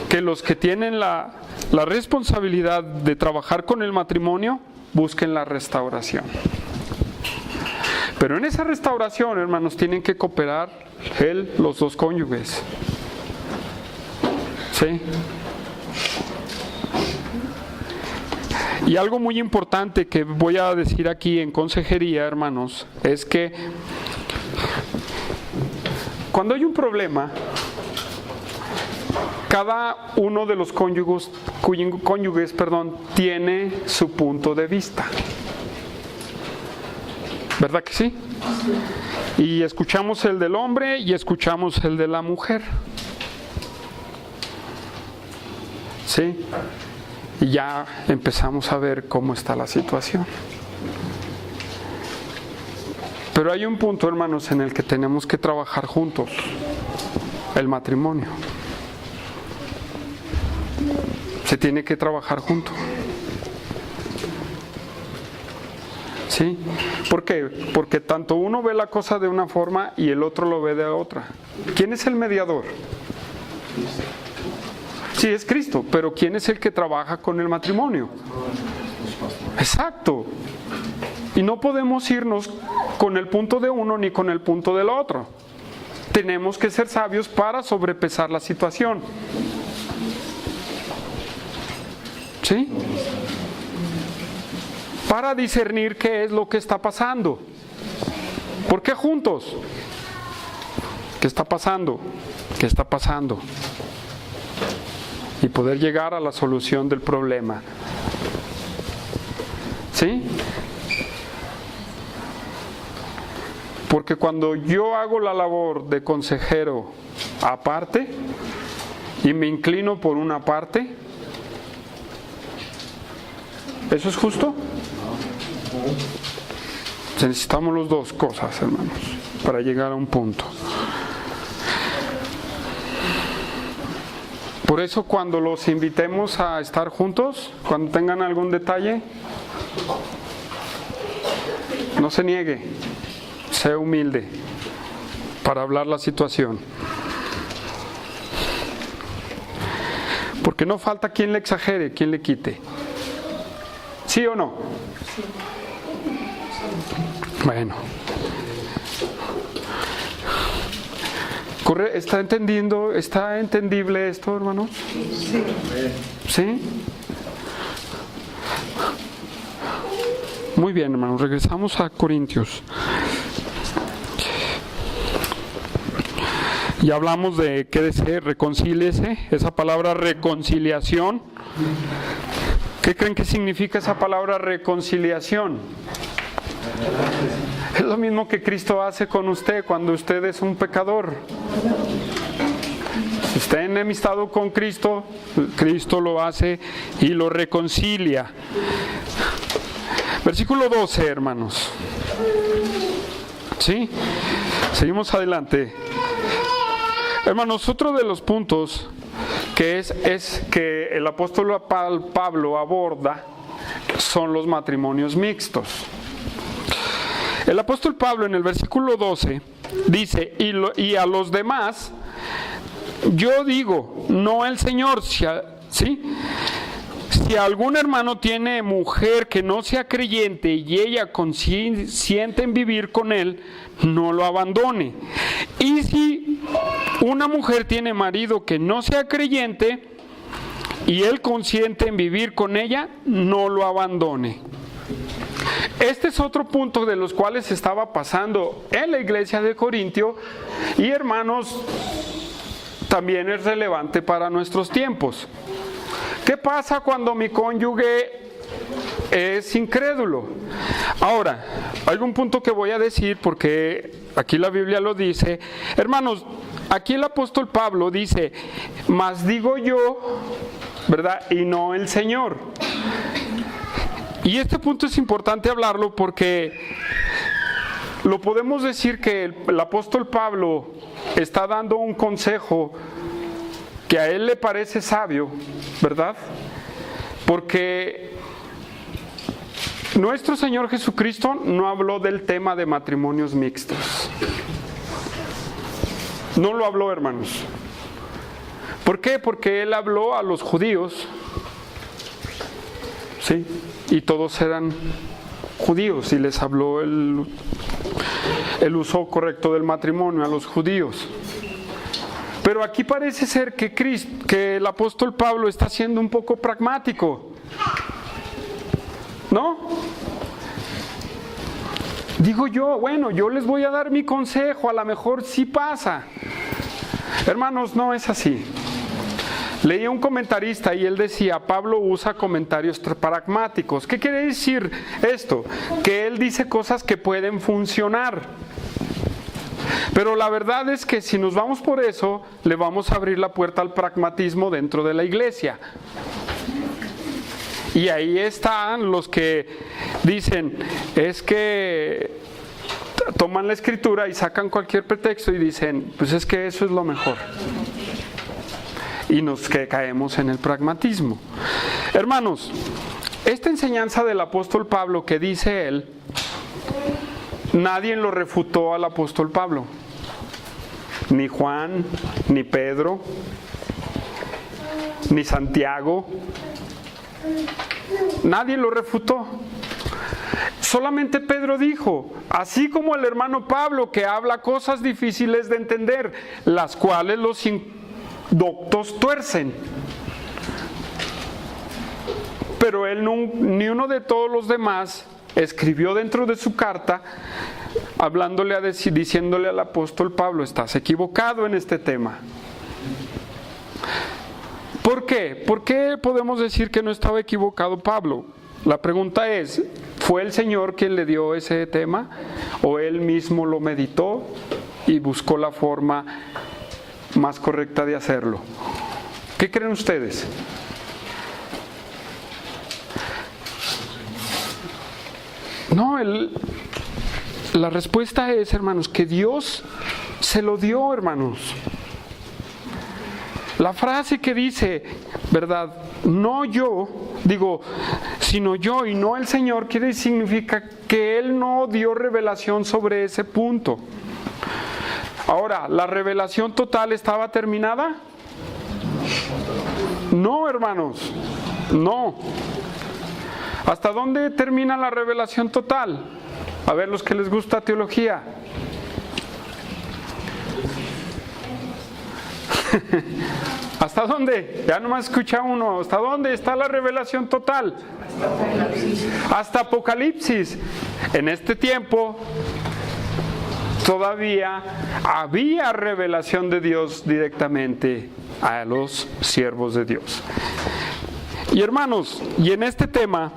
que los que tienen la responsabilidad de trabajar con el matrimonio busquen la restauración. Pero en esa restauración, hermanos, tienen que cooperar los dos cónyuges. ¿Sí? Y algo muy importante que voy a decir aquí en consejería, hermanos, es que cuando hay un problema, cada uno de los cónyuges, tiene su punto de vista. ¿Verdad que sí? Y escuchamos el del hombre y escuchamos el de la mujer. ¿Sí? Y ya empezamos a ver cómo está la situación. Pero hay un punto, hermanos, en el que tenemos que trabajar juntos. El matrimonio. Se tiene que trabajar juntos. ¿Sí? ¿Por qué? Porque tanto uno ve la cosa de una forma y el otro lo ve de otra. ¿Quién es el mediador? Sí, es Cristo, pero ¿quién es el que trabaja con el matrimonio? Exacto. Y no podemos irnos con el punto de uno ni con el punto del otro. Tenemos que ser sabios para sobrepesar la situación. ¿Sí? Para discernir qué es lo que está pasando. ¿Por qué juntos? ¿Qué está pasando? ¿Qué está pasando? Y poder llegar a la solución del problema. ¿Sí? Porque cuando yo hago la labor de consejero aparte y me inclino por una parte, ¿eso es justo? Necesitamos las dos cosas, hermanos, para llegar a un punto. Por eso cuando los invitemos a estar juntos, cuando tengan algún detalle, no se niegue, sea humilde para hablar la situación. Porque no falta quien le exagere, quien le quite. ¿Sí o no? Bueno. ¿Está entendiendo? ¿Está entendible esto, hermanos? Sí. ¿Sí? Muy bien, hermanos. Regresamos a Corintios. Y hablamos de qué desee, reconcíliese. Esa palabra reconciliación. ¿Qué creen que significa esa palabra reconciliación? Es lo mismo que Cristo hace con usted cuando usted es un pecador. Si está enemistado con Cristo, Cristo lo hace y lo reconcilia. Versículo 12, hermanos. ¿Sí? Seguimos adelante. Hermanos, otro de los puntos que es que el apóstol Pablo aborda son los matrimonios mixtos. El apóstol Pablo en el versículo 12 dice, y a los demás, yo digo, no el Señor, ¿sí? Si algún hermano tiene mujer que no sea creyente y ella consiente en vivir con él, no lo abandone. Y si una mujer tiene marido que no sea creyente y él consiente en vivir con ella, no lo abandone. Este es otro punto de los cuales estaba pasando en la iglesia de Corintio y, hermanos, también es relevante para nuestros tiempos. ¿Qué pasa cuando mi cónyuge es incrédulo. Ahora, hay un punto que voy a decir porque aquí la Biblia lo dice. Hermanos, aquí el apóstol Pablo dice, mas digo yo, ¿verdad? Y no el Señor. Y este punto es importante hablarlo porque lo podemos decir que el apóstol Pablo está dando un consejo que a él le parece sabio, ¿verdad? Porque nuestro Señor Jesucristo no habló del tema de matrimonios mixtos. No lo habló, hermanos. ¿Por qué? Porque Él habló a los judíos, ¿sí? Y todos eran judíos y les habló el uso correcto del matrimonio a los judíos. Pero aquí parece ser que el apóstol Pablo está siendo un poco pragmático, ¿no? Digo yo, bueno, yo les voy a dar mi consejo, a lo mejor sí pasa. Hermanos, no es así. Leí a un comentarista y él decía, Pablo usa comentarios pragmáticos. ¿Qué quiere decir esto? Que él dice cosas que pueden funcionar. Pero la verdad es que si nos vamos por eso, le vamos a abrir la puerta al pragmatismo dentro de la iglesia. Y ahí están los que dicen, es que toman la escritura y sacan cualquier pretexto y dicen, pues es que eso es lo mejor. Y nos caemos en el pragmatismo. Hermanos, esta enseñanza del apóstol Pablo que dice él, nadie lo refutó al apóstol Pablo. Ni Juan, ni Pedro, ni Santiago. Nadie lo refutó. Solamente Pedro dijo, así como el hermano Pablo que habla cosas difíciles de entender, las cuales los indoctos tuercen. Pero él ni uno de todos los demás escribió dentro de su carta diciéndole al apóstol Pablo, estás equivocado en este tema. ¿Por qué? ¿Por qué podemos decir que no estaba equivocado Pablo? La pregunta es, ¿fue el Señor quien le dio ese tema? ¿O él mismo lo meditó y buscó la forma más correcta de hacerlo? ¿Qué creen ustedes? No, la respuesta es, hermanos, que Dios se lo dio, hermanos. La frase que dice, ¿verdad? No yo, sino yo y no el Señor, significa que Él no dio revelación sobre ese punto. Ahora, ¿la revelación total estaba terminada? No, hermanos, no. ¿Hasta dónde termina la revelación total? A ver, los que les gusta teología. ¿Hasta dónde? Ya nomás escucha uno. ¿Hasta dónde está la revelación total? Hasta Apocalipsis. En este tiempo todavía había revelación de Dios directamente a los siervos de Dios. Y hermanos, y en este tema,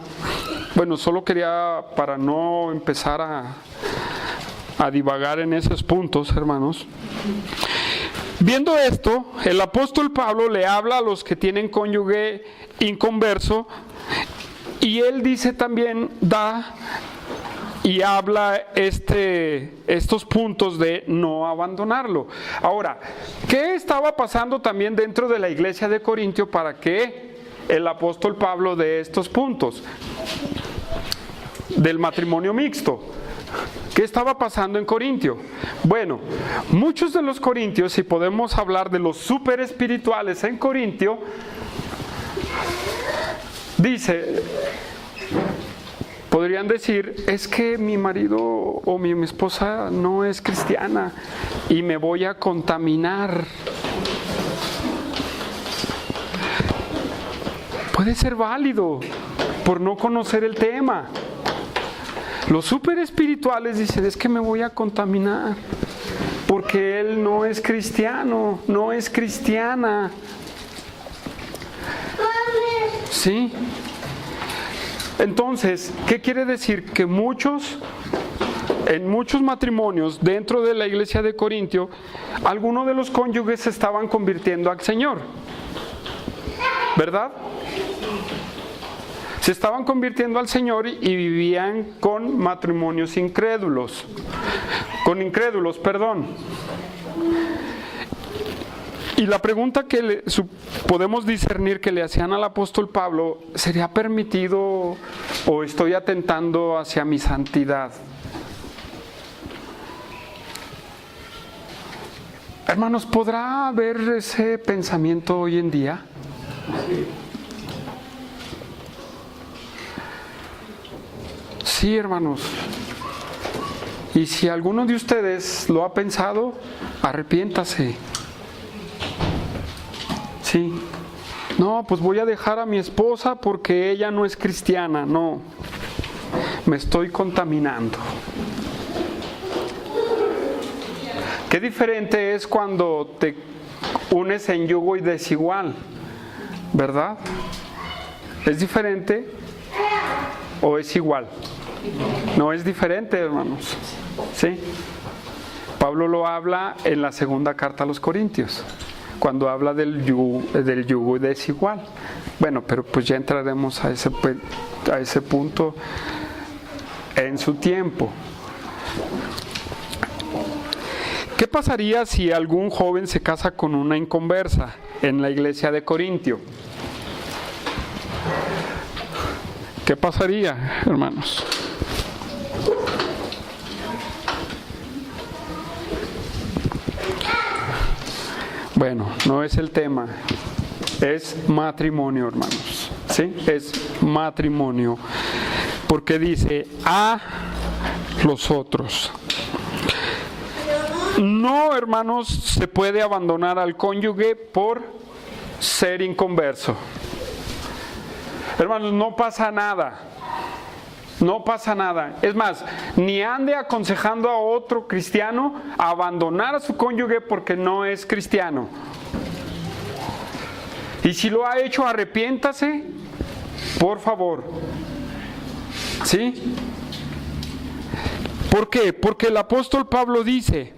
bueno, solo quería, para no empezar a divagar en esos puntos, hermanos. Viendo esto, el apóstol Pablo le habla a los que tienen cónyuge inconverso y él dice también, y habla estos puntos de no abandonarlo. Ahora, ¿qué estaba pasando también dentro de la iglesia de Corintio para que el apóstol Pablo dé estos puntos del matrimonio mixto? ¿Qué estaba pasando en Corintio? Bueno, muchos de los corintios, si podemos hablar de los super espirituales en Corintio, podrían decir, es que mi marido o mi esposa no es cristiana y me voy a contaminar. Puede ser válido por no conocer el tema. Los super espirituales dicen, es que me voy a contaminar porque él no es cristiano, no es cristiana. ¿Sí? Entonces, ¿qué quiere decir? Que en muchos matrimonios dentro de la iglesia de Corintio, algunos de los cónyuges se estaban convirtiendo al Señor, ¿verdad? Se estaban convirtiendo al Señor y vivían con matrimonios incrédulos, perdón. Y la pregunta que podemos discernir que le hacían al apóstol Pablo, ¿sería permitido o estoy atentando hacia mi santidad? Hermanos, ¿podrá haber ese pensamiento hoy en día? Sí, hermanos. Y si alguno de ustedes lo ha pensado, arrepiéntase. Sí. No, pues voy a dejar a mi esposa porque ella no es cristiana. No, me estoy contaminando. Qué diferente es cuando te unes en yugo y desigual, ¿verdad? ¿Es diferente o es igual? No, es diferente, hermanos. ¿Sí? Pablo lo habla en la segunda carta a los Corintios, cuando habla del yugo desigual. Bueno, pero pues ya entraremos a ese punto en su tiempo. ¿Qué pasaría si algún joven se casa con una inconversa en la iglesia de Corintio? ¿Qué pasaría, hermanos? Bueno, no es el tema, es matrimonio, hermanos, ¿sí? Es matrimonio, porque dice a los otros. No, hermanos, se puede abandonar al cónyuge por ser inconverso. Hermanos, no pasa nada. No pasa nada. Es más, ni ande aconsejando a otro cristiano a abandonar a su cónyuge porque no es cristiano. Y si lo ha hecho, arrepiéntase, por favor. ¿Sí? ¿Por qué? Porque el apóstol Pablo dice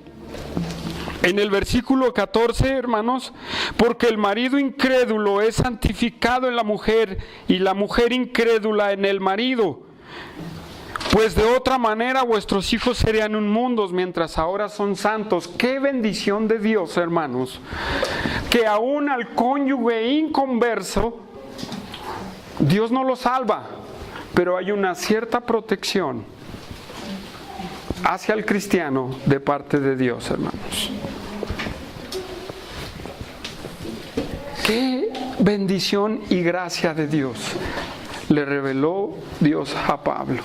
en el versículo 14, hermanos, porque el marido incrédulo es santificado en la mujer y la mujer incrédula en el marido. Pues de otra manera vuestros hijos serían inmundos mientras ahora son santos. ¡Qué bendición de Dios, hermanos! Que aún al cónyuge inconverso, Dios no lo salva, pero hay una cierta protección hacia el cristiano de parte de Dios, hermanos. ¡Qué bendición y gracia de Dios le reveló Dios a Pablo!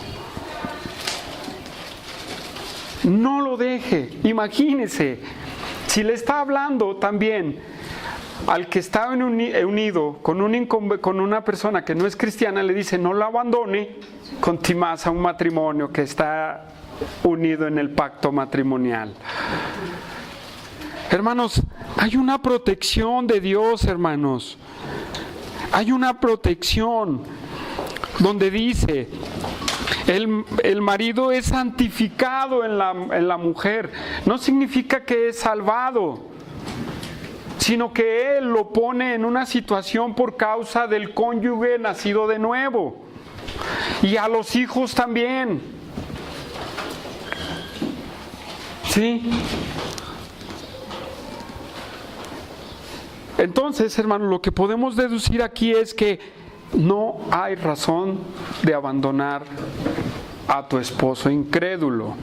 No lo deje. Imagínese, si le está hablando también al que está unido con una persona que no es cristiana, le dice no lo abandone, contimás a un matrimonio que está unido en el pacto matrimonial. Hermanos, hay una protección de Dios, hermanos. Hay una protección donde dice el marido es santificado en la mujer. No significa que es salvado, sino que Él lo pone en una situación por causa del cónyuge nacido de nuevo. Y a los hijos también. ¿Sí? Entonces, hermanos, lo que podemos deducir aquí es que no hay razón de abandonar a tu esposo incrédulo.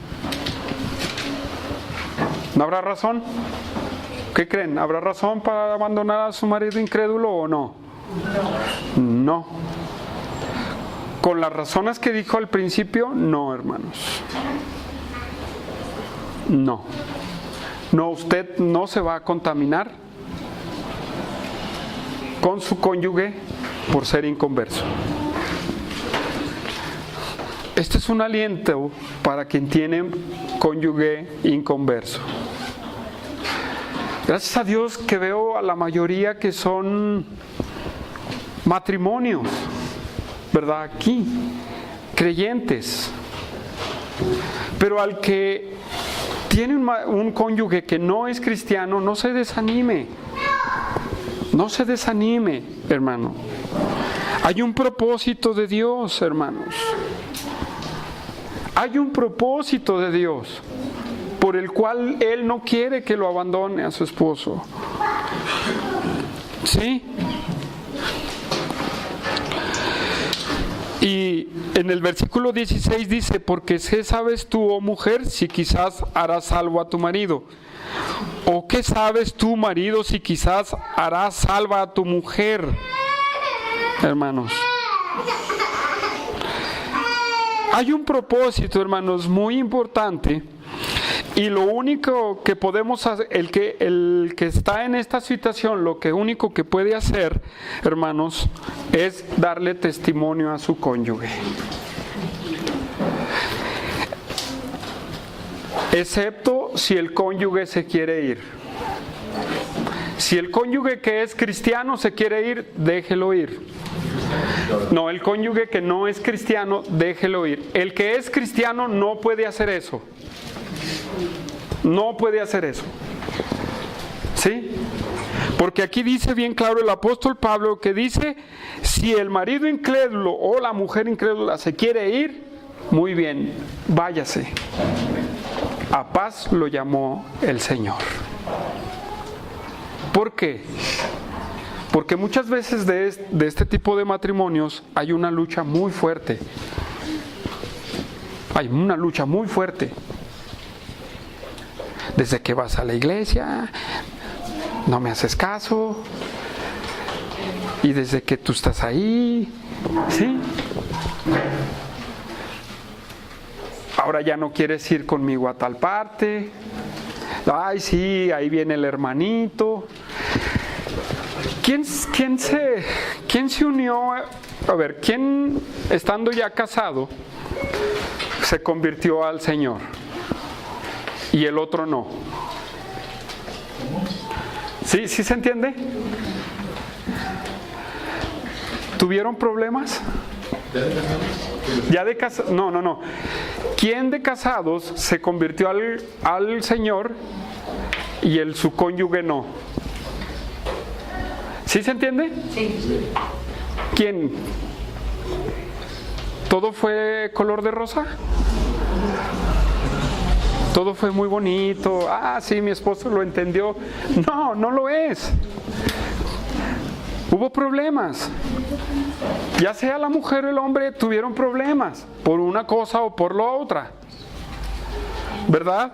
¿No habrá razón? ¿Qué creen? ¿Habrá razón para abandonar a su marido incrédulo o no? No. ¿Con las razones que dijo al principio? No, hermanos. No. No, usted no se va a contaminar con su cónyuge por ser inconverso. Este es un aliento para quien tiene cónyuge inconverso. Gracias a Dios que veo a la mayoría que son matrimonios ¿verdad? Aquí, creyentes. Pero al que tiene un cónyuge que no es cristiano, no se desanime. No se desanime, hermano. Hay un propósito de Dios, hermanos. Hay un propósito de Dios por el cual Él no quiere que lo abandone a su esposo. ¿Sí? Y en el versículo 16 dice, porque ¿qué sabes tú, oh mujer, si quizás harás salvo a tu marido? ¿O qué sabes tú, marido, si quizás harás salva a tu mujer? Hermanos, hay un propósito, hermanos, muy importante. Y lo único que podemos hacer, el que está en esta situación, lo único que puede hacer, hermanos, es darle testimonio a su cónyuge. Excepto si el cónyuge se quiere ir. Si el cónyuge que es cristiano se quiere ir, déjelo ir. No, el cónyuge que no es cristiano, déjelo ir. El que es cristiano no puede hacer eso. No puede hacer eso. ¿Sí? Porque aquí dice bien claro el apóstol Pablo que dice, si el marido incrédulo o la mujer incrédula se quiere ir, muy bien, váyase. A paz lo llamó el Señor. ¿Por qué? Porque muchas veces de este tipo de matrimonios hay una lucha muy fuerte. Hay una lucha muy fuerte. Desde que vas a la iglesia, no me haces caso. Y desde que tú estás ahí, ¿sí? Ahora ya no quieres ir conmigo a tal parte. Ay, sí, ahí viene el hermanito. ¿Quién se unió? A ver, ¿quién estando ya casado se convirtió al Señor? Y el otro no. ¿Sí se entiende? ¿Tuvieron problemas? ¿Ya de casados? No. ¿Quién de casados se convirtió al Señor y su cónyuge no? ¿Sí se entiende? Sí. ¿Quién? ¿Todo fue color de rosa? Todo fue muy bonito. Ah, sí, mi esposo lo entendió. No lo es. Hubo problemas. Ya sea la mujer o el hombre tuvieron problemas por una cosa o por la otra. ¿Verdad?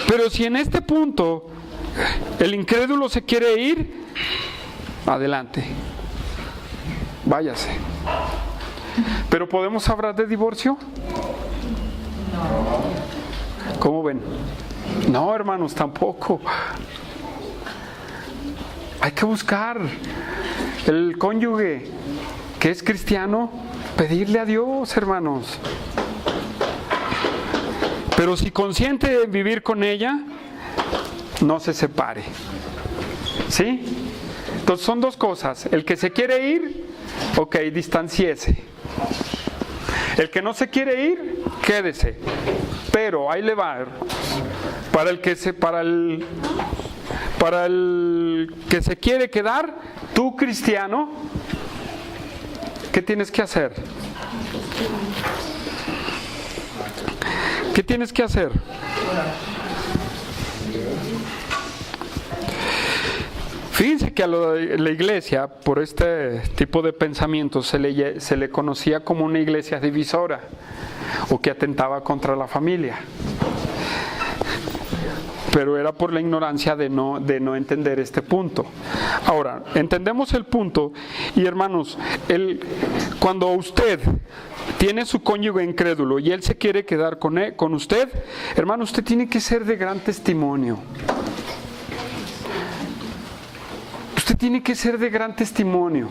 Pero si en este punto el incrédulo se quiere ir, adelante. Váyase. ¿Pero podemos hablar de divorcio? ¿Cómo ven? No, hermanos, tampoco. Hay que buscar el cónyuge que es cristiano, pedirle a Dios, hermanos. Pero si consiente de vivir con ella, no se separe. ¿Sí? Entonces son dos cosas. El que se quiere ir, ok, distanciese. El que no se quiere ir, quédese. Pero ahí le va. Para el que se quiere quedar, tú cristiano, ¿qué tienes que hacer? ¿Qué tienes que hacer? Fíjense que a la iglesia, por este tipo de pensamientos, se le conocía como una iglesia divisora o que atentaba contra la familia. Pero era por la ignorancia de no entender este punto. Ahora, entendemos el punto y hermanos, cuando usted tiene su cónyuge incrédulo y él se quiere quedar con usted, hermano, usted tiene que ser de gran testimonio. Usted tiene que ser de gran testimonio.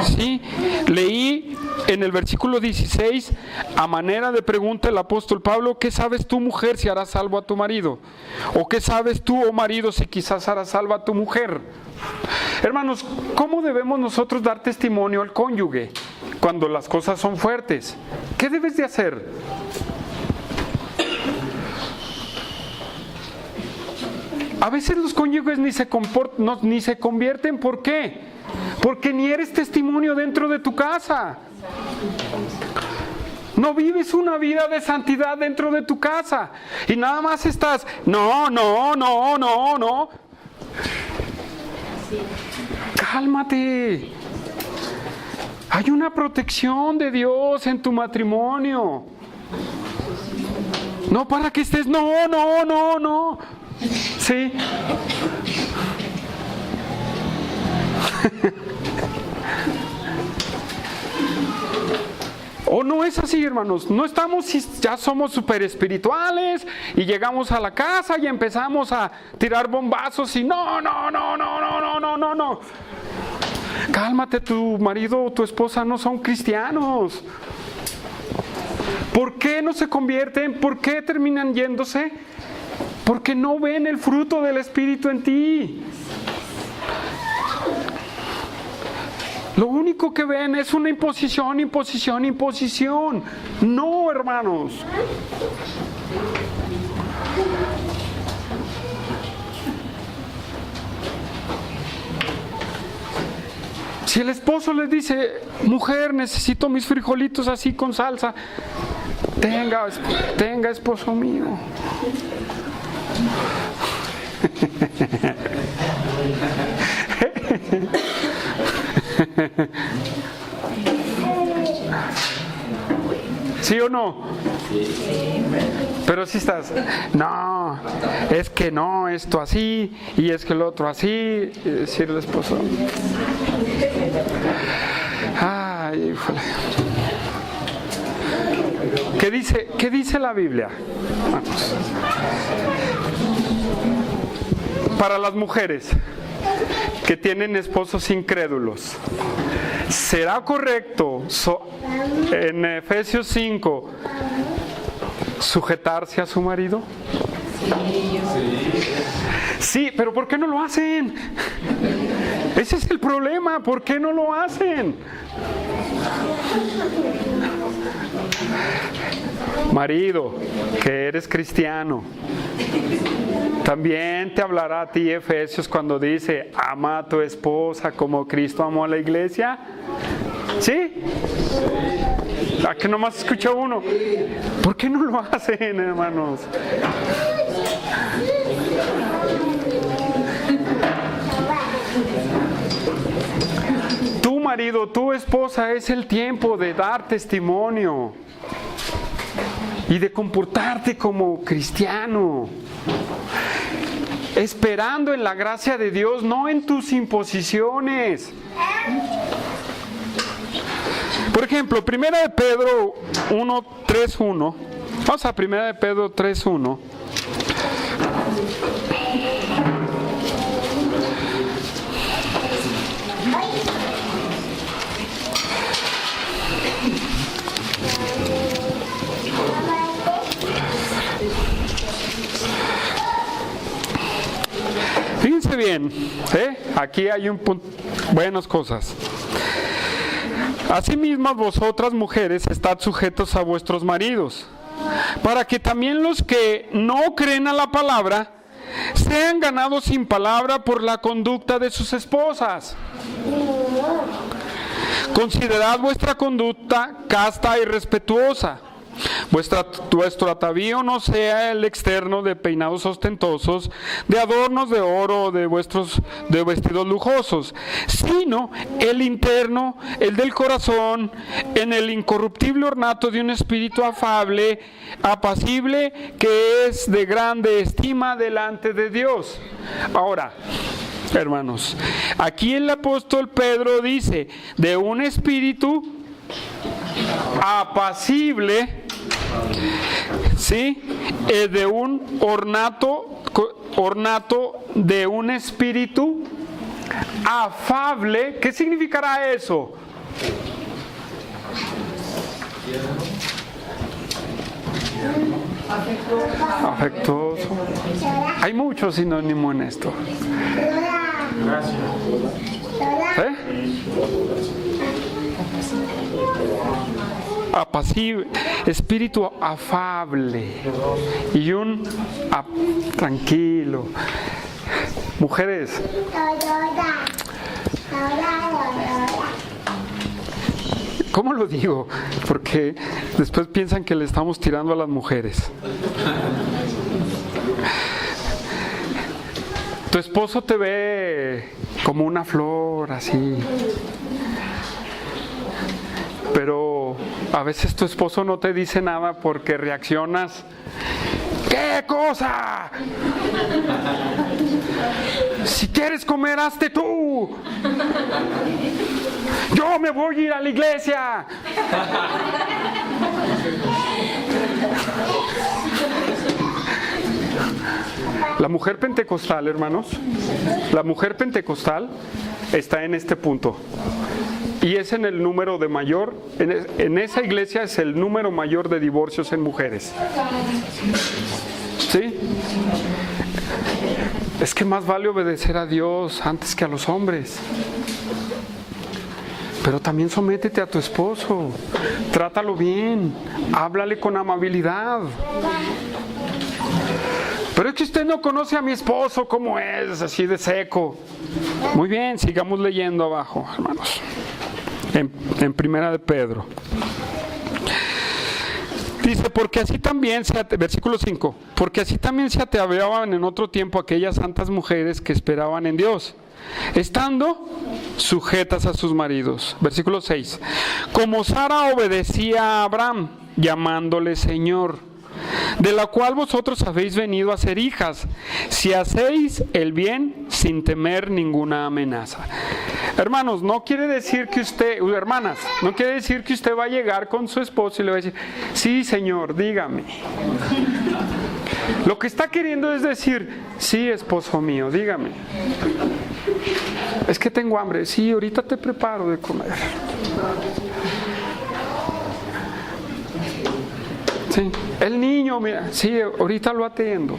Sí, leí en el versículo 16, a manera de pregunta el apóstol Pablo, ¿qué sabes tú, mujer, si harás salvo a tu marido? ¿O qué sabes tú, oh marido, si quizás harás salvo a tu mujer? Hermanos, ¿cómo debemos nosotros dar testimonio al cónyuge cuando las cosas son fuertes? ¿Qué debes de hacer? A veces los cónyuges ni se convierten. ¿Por qué? Porque ni eres testimonio dentro de tu casa. No vives una vida de santidad dentro de tu casa. Y nada más estás, no. Cálmate. Hay una protección de Dios en tu matrimonio. No para que estés, no. Sí. ¿O no es así, hermanos? No estamos, ya somos súper espirituales y llegamos a la casa y empezamos a tirar bombazos y no. Cálmate, tu marido o tu esposa no son cristianos. ¿Por qué no se convierten? ¿Por qué terminan yéndose? Porque no ven el fruto del Espíritu en ti. Lo único que ven es una imposición. No, hermanos. Si el esposo les dice, mujer, necesito mis frijolitos así con salsa, tenga esposo mío. ¿Sí o no? Pero si estás, no, es que no, esto así, y es que el otro así, y decirle al esposo, ay, híjole. ¿Qué dice la Biblia? Vamos. Para las mujeres que tienen esposos incrédulos, ¿será correcto en Efesios 5 sujetarse a su marido? Sí, pero ¿por qué no lo hacen? Ese es el problema, ¿por qué no lo hacen? Marido, que eres cristiano, también te hablará a ti Efesios cuando dice, ama a tu esposa como Cristo amó a la iglesia. ¿Sí? ¿A que nomás escucha uno? ¿Por qué no lo hacen, hermanos? Tu marido, tu esposa, es el tiempo de dar testimonio y de comportarte como cristiano, esperando en la gracia de Dios, no en tus imposiciones. Por ejemplo, 1 de Pedro 1:3:1. Vamos a 1 de Pedro 3:1. Fíjense bien, aquí hay buenas cosas. Asimismo, vosotras mujeres, estad sujetos a vuestros maridos, para que también los que no creen a la palabra sean ganados sin palabra por la conducta de sus esposas. Considerad vuestra conducta casta y respetuosa. Vuestro atavío no sea el externo de peinados ostentosos, de adornos de oro, de vestidos lujosos, sino el interno, el del corazón, en el incorruptible ornato de un espíritu afable, apacible, que es de grande estima delante de Dios. Ahora, hermanos, aquí el apóstol Pedro dice, de un espíritu apacible, ¿sí? De un ornato de un espíritu afable. ¿Qué significará eso? Afectuoso. Hay muchos sinónimos en esto. ¿Eh? Apacible, espíritu afable y tranquilo. Mujeres, ¿cómo lo digo? Porque después piensan que le estamos tirando a las mujeres. Tu esposo te ve como una flor, así. Pero a veces tu esposo no te dice nada porque reaccionas. ¿Qué cosa? Si quieres comer, hazte tú. Yo me voy a ir a la iglesia. La mujer pentecostal, hermanos, la mujer pentecostal está en este punto. Y es en el número de mayor, en esa iglesia es el número mayor de divorcios en mujeres. ¿Sí? Es que más vale obedecer a Dios antes que a los hombres. Pero también sométete a tu esposo, trátalo bien, háblale con amabilidad. Pero es que usted no conoce a mi esposo, ¿cómo es? Así de seco. Muy bien, sigamos leyendo abajo, hermanos. En Primera de Pedro. Dice, porque así también, versículo 5, porque así también se ataviaban en otro tiempo aquellas santas mujeres que esperaban en Dios, estando sujetas a sus maridos. Versículo 6, como Sara obedecía a Abraham, llamándole Señor, de la cual vosotros habéis venido a ser hijas, si hacéis el bien sin temer ninguna amenaza. Hermanos, no quiere decir que usted, hermanas, no quiere decir que usted va a llegar con su esposo y le va a decir, sí, Señor, dígame. Lo que está queriendo es decir, sí, esposo mío, dígame. Es que tengo hambre, sí, ahorita te preparo de comer. Sí, el niño, mira, sí, ahorita lo atiendo.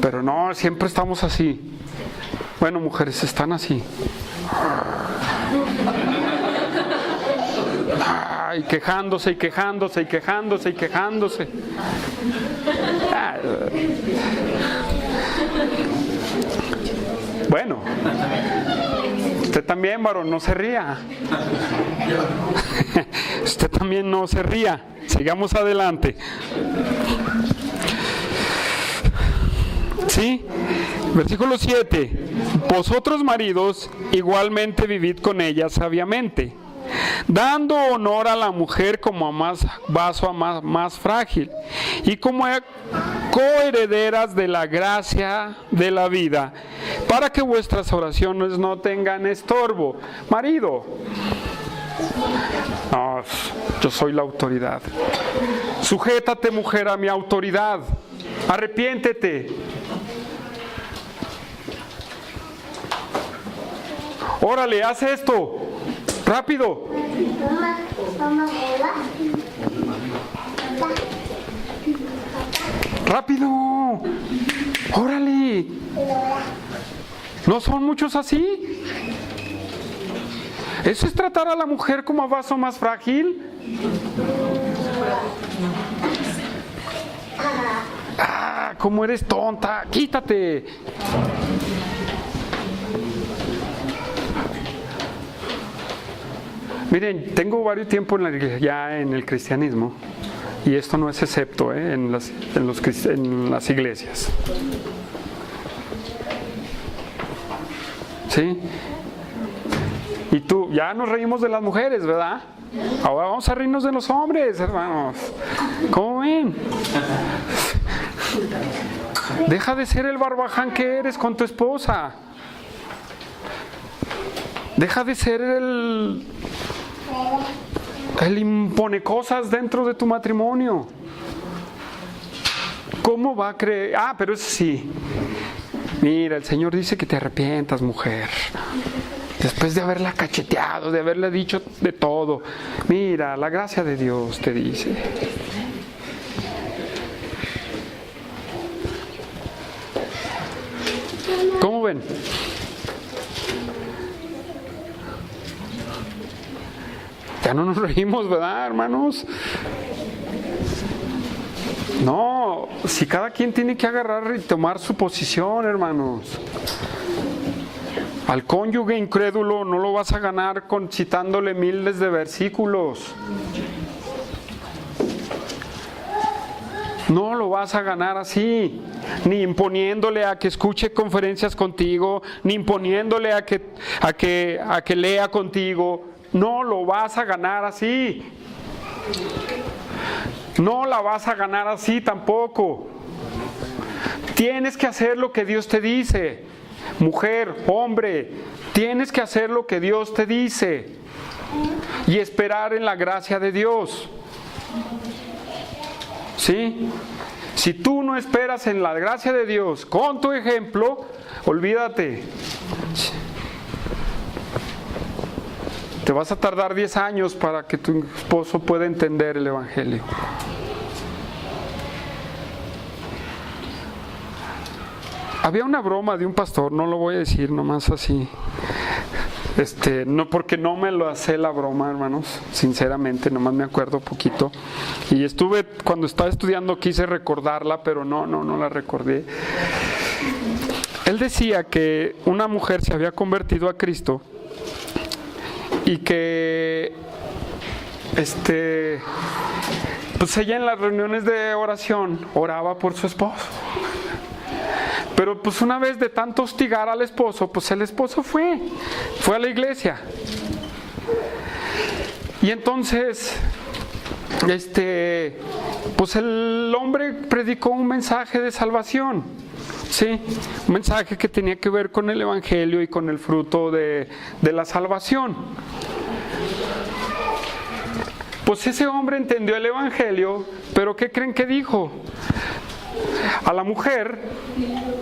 Pero no, siempre estamos así. Bueno, mujeres, están así. Y quejándose, y quejándose, y quejándose, y quejándose. Bueno, usted también, varón, no se ría. Usted también no se ría. Sigamos adelante. ¿Sí? Versículo 7. Vosotros, maridos, igualmente vivid con ella sabiamente, dando honor a la mujer como a más vaso a más frágil, y como coherederas de la gracia de la vida, para que vuestras oraciones no tengan estorbo. Marido, no, yo soy la autoridad. Sujétate, mujer, a mi autoridad. Arrepiéntete. Órale, haz esto. Rápido. Rápido. Órale. ¿No son muchos así? ¿Eso es tratar a la mujer como a vaso más frágil? Ah, ¿cómo eres tonta? Quítate. Miren, tengo varios tiempos ya en el cristianismo, y esto no es excepto en las iglesias. ¿Sí? Y tú, ya nos reímos de las mujeres, ¿verdad? Ahora vamos a reírnos de los hombres, hermanos. ¿Cómo ven? Deja de ser el barbaján que eres con tu esposa. Deja de ser el impone cosas dentro de tu matrimonio. ¿Cómo va a creer? Ah, pero eso sí. Mira, el Señor dice que te arrepientas, mujer. Después de haberla cacheteado, de haberle dicho de todo. Mira, la gracia de Dios te dice. ¿Cómo ven? Ya no nos reímos, ¿verdad, hermanos? No, si cada quien tiene que agarrar y tomar su posición, hermanos. Al cónyuge incrédulo no lo vas a ganar citándole miles de versículos. No lo vas a ganar así, ni imponiéndole a que escuche conferencias contigo, ni imponiéndole a que lea contigo. No lo vas a ganar así. No la vas a ganar así tampoco. Tienes que hacer lo que Dios te dice. Mujer, hombre, tienes que hacer lo que Dios te dice y esperar en la gracia de Dios. ¿Sí? Si tú no esperas en la gracia de Dios con tu ejemplo, olvídate. Te vas a tardar 10 años para que tu esposo pueda entender el Evangelio. Había una broma de un pastor, no lo voy a decir nomás así. No, porque no me lo hace la broma, hermanos, sinceramente, nomás me acuerdo poquito. Y cuando estaba estudiando quise recordarla, pero no la recordé. Él decía que una mujer se había convertido a Cristo y que pues ella en las reuniones de oración oraba por su esposo. Pero pues una vez de tanto hostigar al esposo, pues el esposo fue a la iglesia. Y entonces, pues el hombre predicó un mensaje de salvación, ¿sí? Un mensaje que tenía que ver con el Evangelio y con el fruto de la salvación. Pues ese hombre entendió el Evangelio, pero ¿qué creen que dijo? A la mujer,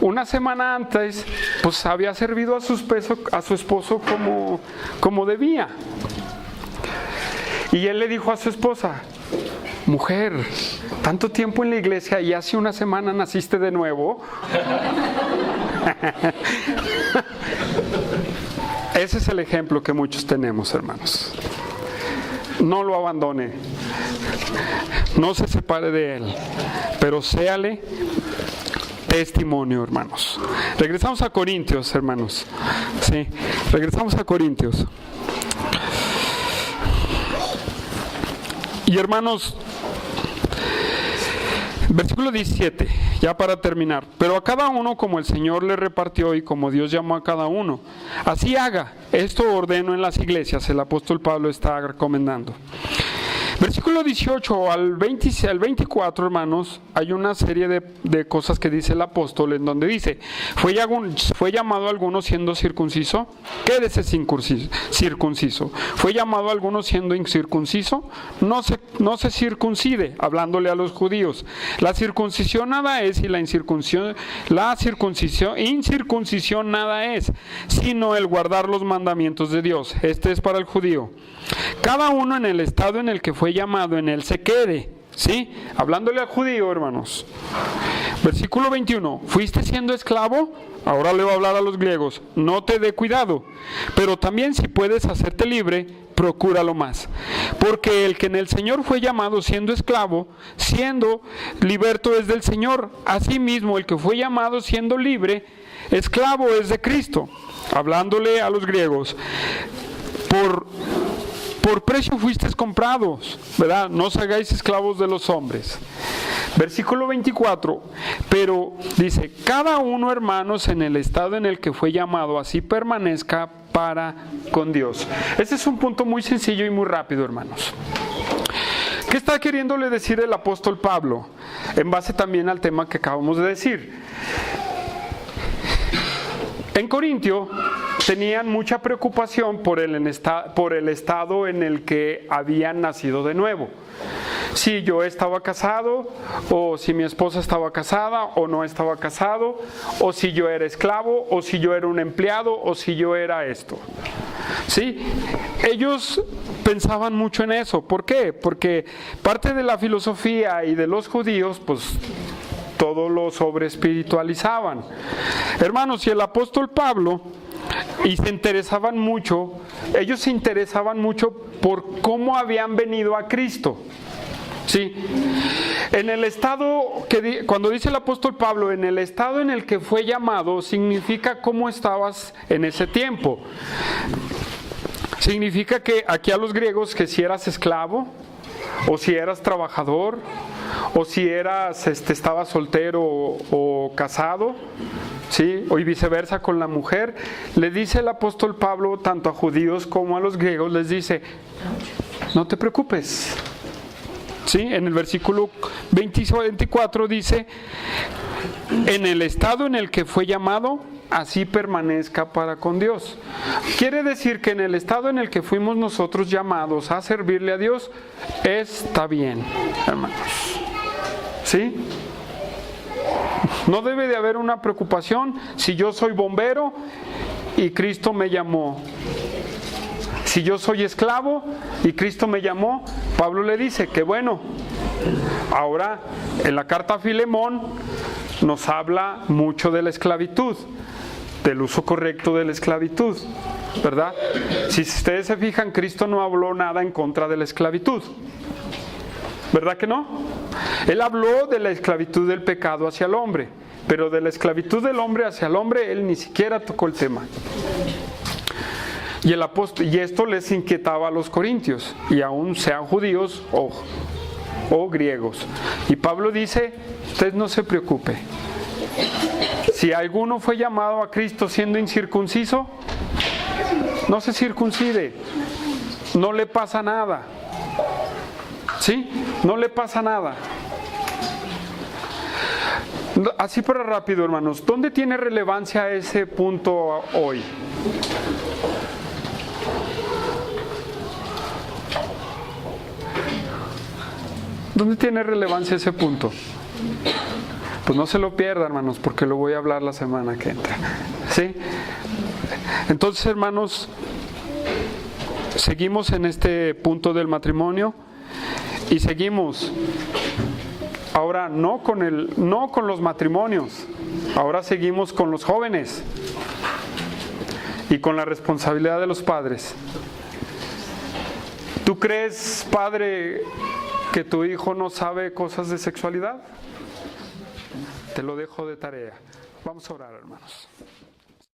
una semana antes, pues había servido a su esposo como debía. Y él le dijo a su esposa: mujer, tanto tiempo en la iglesia y hace una semana naciste de nuevo. Ese es el ejemplo que muchos tenemos, hermanos. No lo abandone, no se separe de él, pero séale testimonio, hermanos. Regresamos a Corintios, hermanos. Sí, regresamos a Corintios. Y hermanos, versículo 17, ya para terminar. Pero a cada uno como el Señor le repartió y como Dios llamó a cada uno, así haga. Esto ordeno en las iglesias, el apóstol Pablo está recomendando. Versículo 18 al 24, hermanos, hay una serie de cosas que dice el apóstol, en donde dice: ¿Fue llamado alguno siendo circunciso? Quédese circunciso. ¿Fue llamado alguno siendo incircunciso? No se circuncide, hablándole a los judíos. La circuncisión nada es, y la incircuncisión nada es, sino el guardar los mandamientos de Dios. Este es para el judío. Cada uno en el estado en el que fue llamado, en él se quede. ¿Sí? Hablándole al judío, hermanos. Versículo 21. ¿Fuiste siendo esclavo? Ahora le va a hablar a los griegos. No te dé cuidado. Pero también si puedes hacerte libre, procúralo más. Porque el que en el Señor fue llamado siendo esclavo, siendo liberto es del Señor. Asimismo, el que fue llamado siendo libre, esclavo es de Cristo. Hablándole a los griegos. Por precio fuisteis comprados, ¿verdad? No os hagáis esclavos de los hombres. Versículo 24, pero dice: cada uno, hermanos, en el estado en el que fue llamado, así permanezca para con Dios. Este es un punto muy sencillo y muy rápido, hermanos. ¿Qué está queriéndole decir el apóstol Pablo? En base también al tema que acabamos de decir. En Corintio tenían mucha preocupación por el estado en el que habían nacido de nuevo. Si yo estaba casado, o si mi esposa estaba casada, o no estaba casado, o si yo era esclavo, o si yo era un empleado, o si yo era esto. ¿Sí? Ellos pensaban mucho en eso. ¿Por qué? Porque parte de la filosofía y de los judíos, pues todo lo sobreespiritualizaban. Hermanos, y el apóstol Pablo, y se interesaban mucho, ellos se interesaban mucho por cómo habían venido a Cristo. Sí, en el estado, cuando dice el apóstol Pablo, en el estado en el que fue llamado, significa cómo estabas en ese tiempo. Significa que aquí a los griegos, que si eras esclavo, o si eras trabajador, o si eras, estabas soltero o casado, ¿sí? O y viceversa con la mujer, le dice el apóstol Pablo tanto a judíos como a los griegos, les dice, no te preocupes. ¿Sí? En el versículo 24 dice, en el estado en el que fue llamado, así permanezca para con Dios. Quiere decir que en el estado en el que fuimos nosotros llamados a servirle a Dios, está bien, hermanos. ¿Sí? No debe de haber una preocupación si yo soy bombero y Cristo me llamó. Si yo soy esclavo y Cristo me llamó, Pablo le dice que bueno. Ahora, en la carta a Filemón nos habla mucho de la esclavitud, del uso correcto de la esclavitud, ¿verdad? Si ustedes se fijan, Cristo no habló nada en contra de la esclavitud, ¿verdad que no? Él habló de la esclavitud del pecado hacia el hombre, pero de la esclavitud del hombre hacia el hombre, él ni siquiera tocó el tema. Y esto les inquietaba a los corintios, y aún sean judíos o griegos. Y Pablo dice, usted no se preocupe. Si alguno fue llamado a Cristo siendo incircunciso, no se circuncide. No le pasa nada. ¿Sí? No le pasa nada. Así para rápido, hermanos. ¿Dónde tiene relevancia ese punto hoy? ¿Dónde tiene relevancia ese punto? Pues no se lo pierda, hermanos, porque lo voy a hablar la semana que entra. ¿Sí? Entonces, hermanos, seguimos en este punto del matrimonio y seguimos ahora no con los matrimonios, ahora seguimos con los jóvenes y con la responsabilidad de los padres. ¿Tú crees, padre, que tu hijo no sabe cosas de sexualidad? Te lo dejo de tarea. Vamos a orar, hermanos.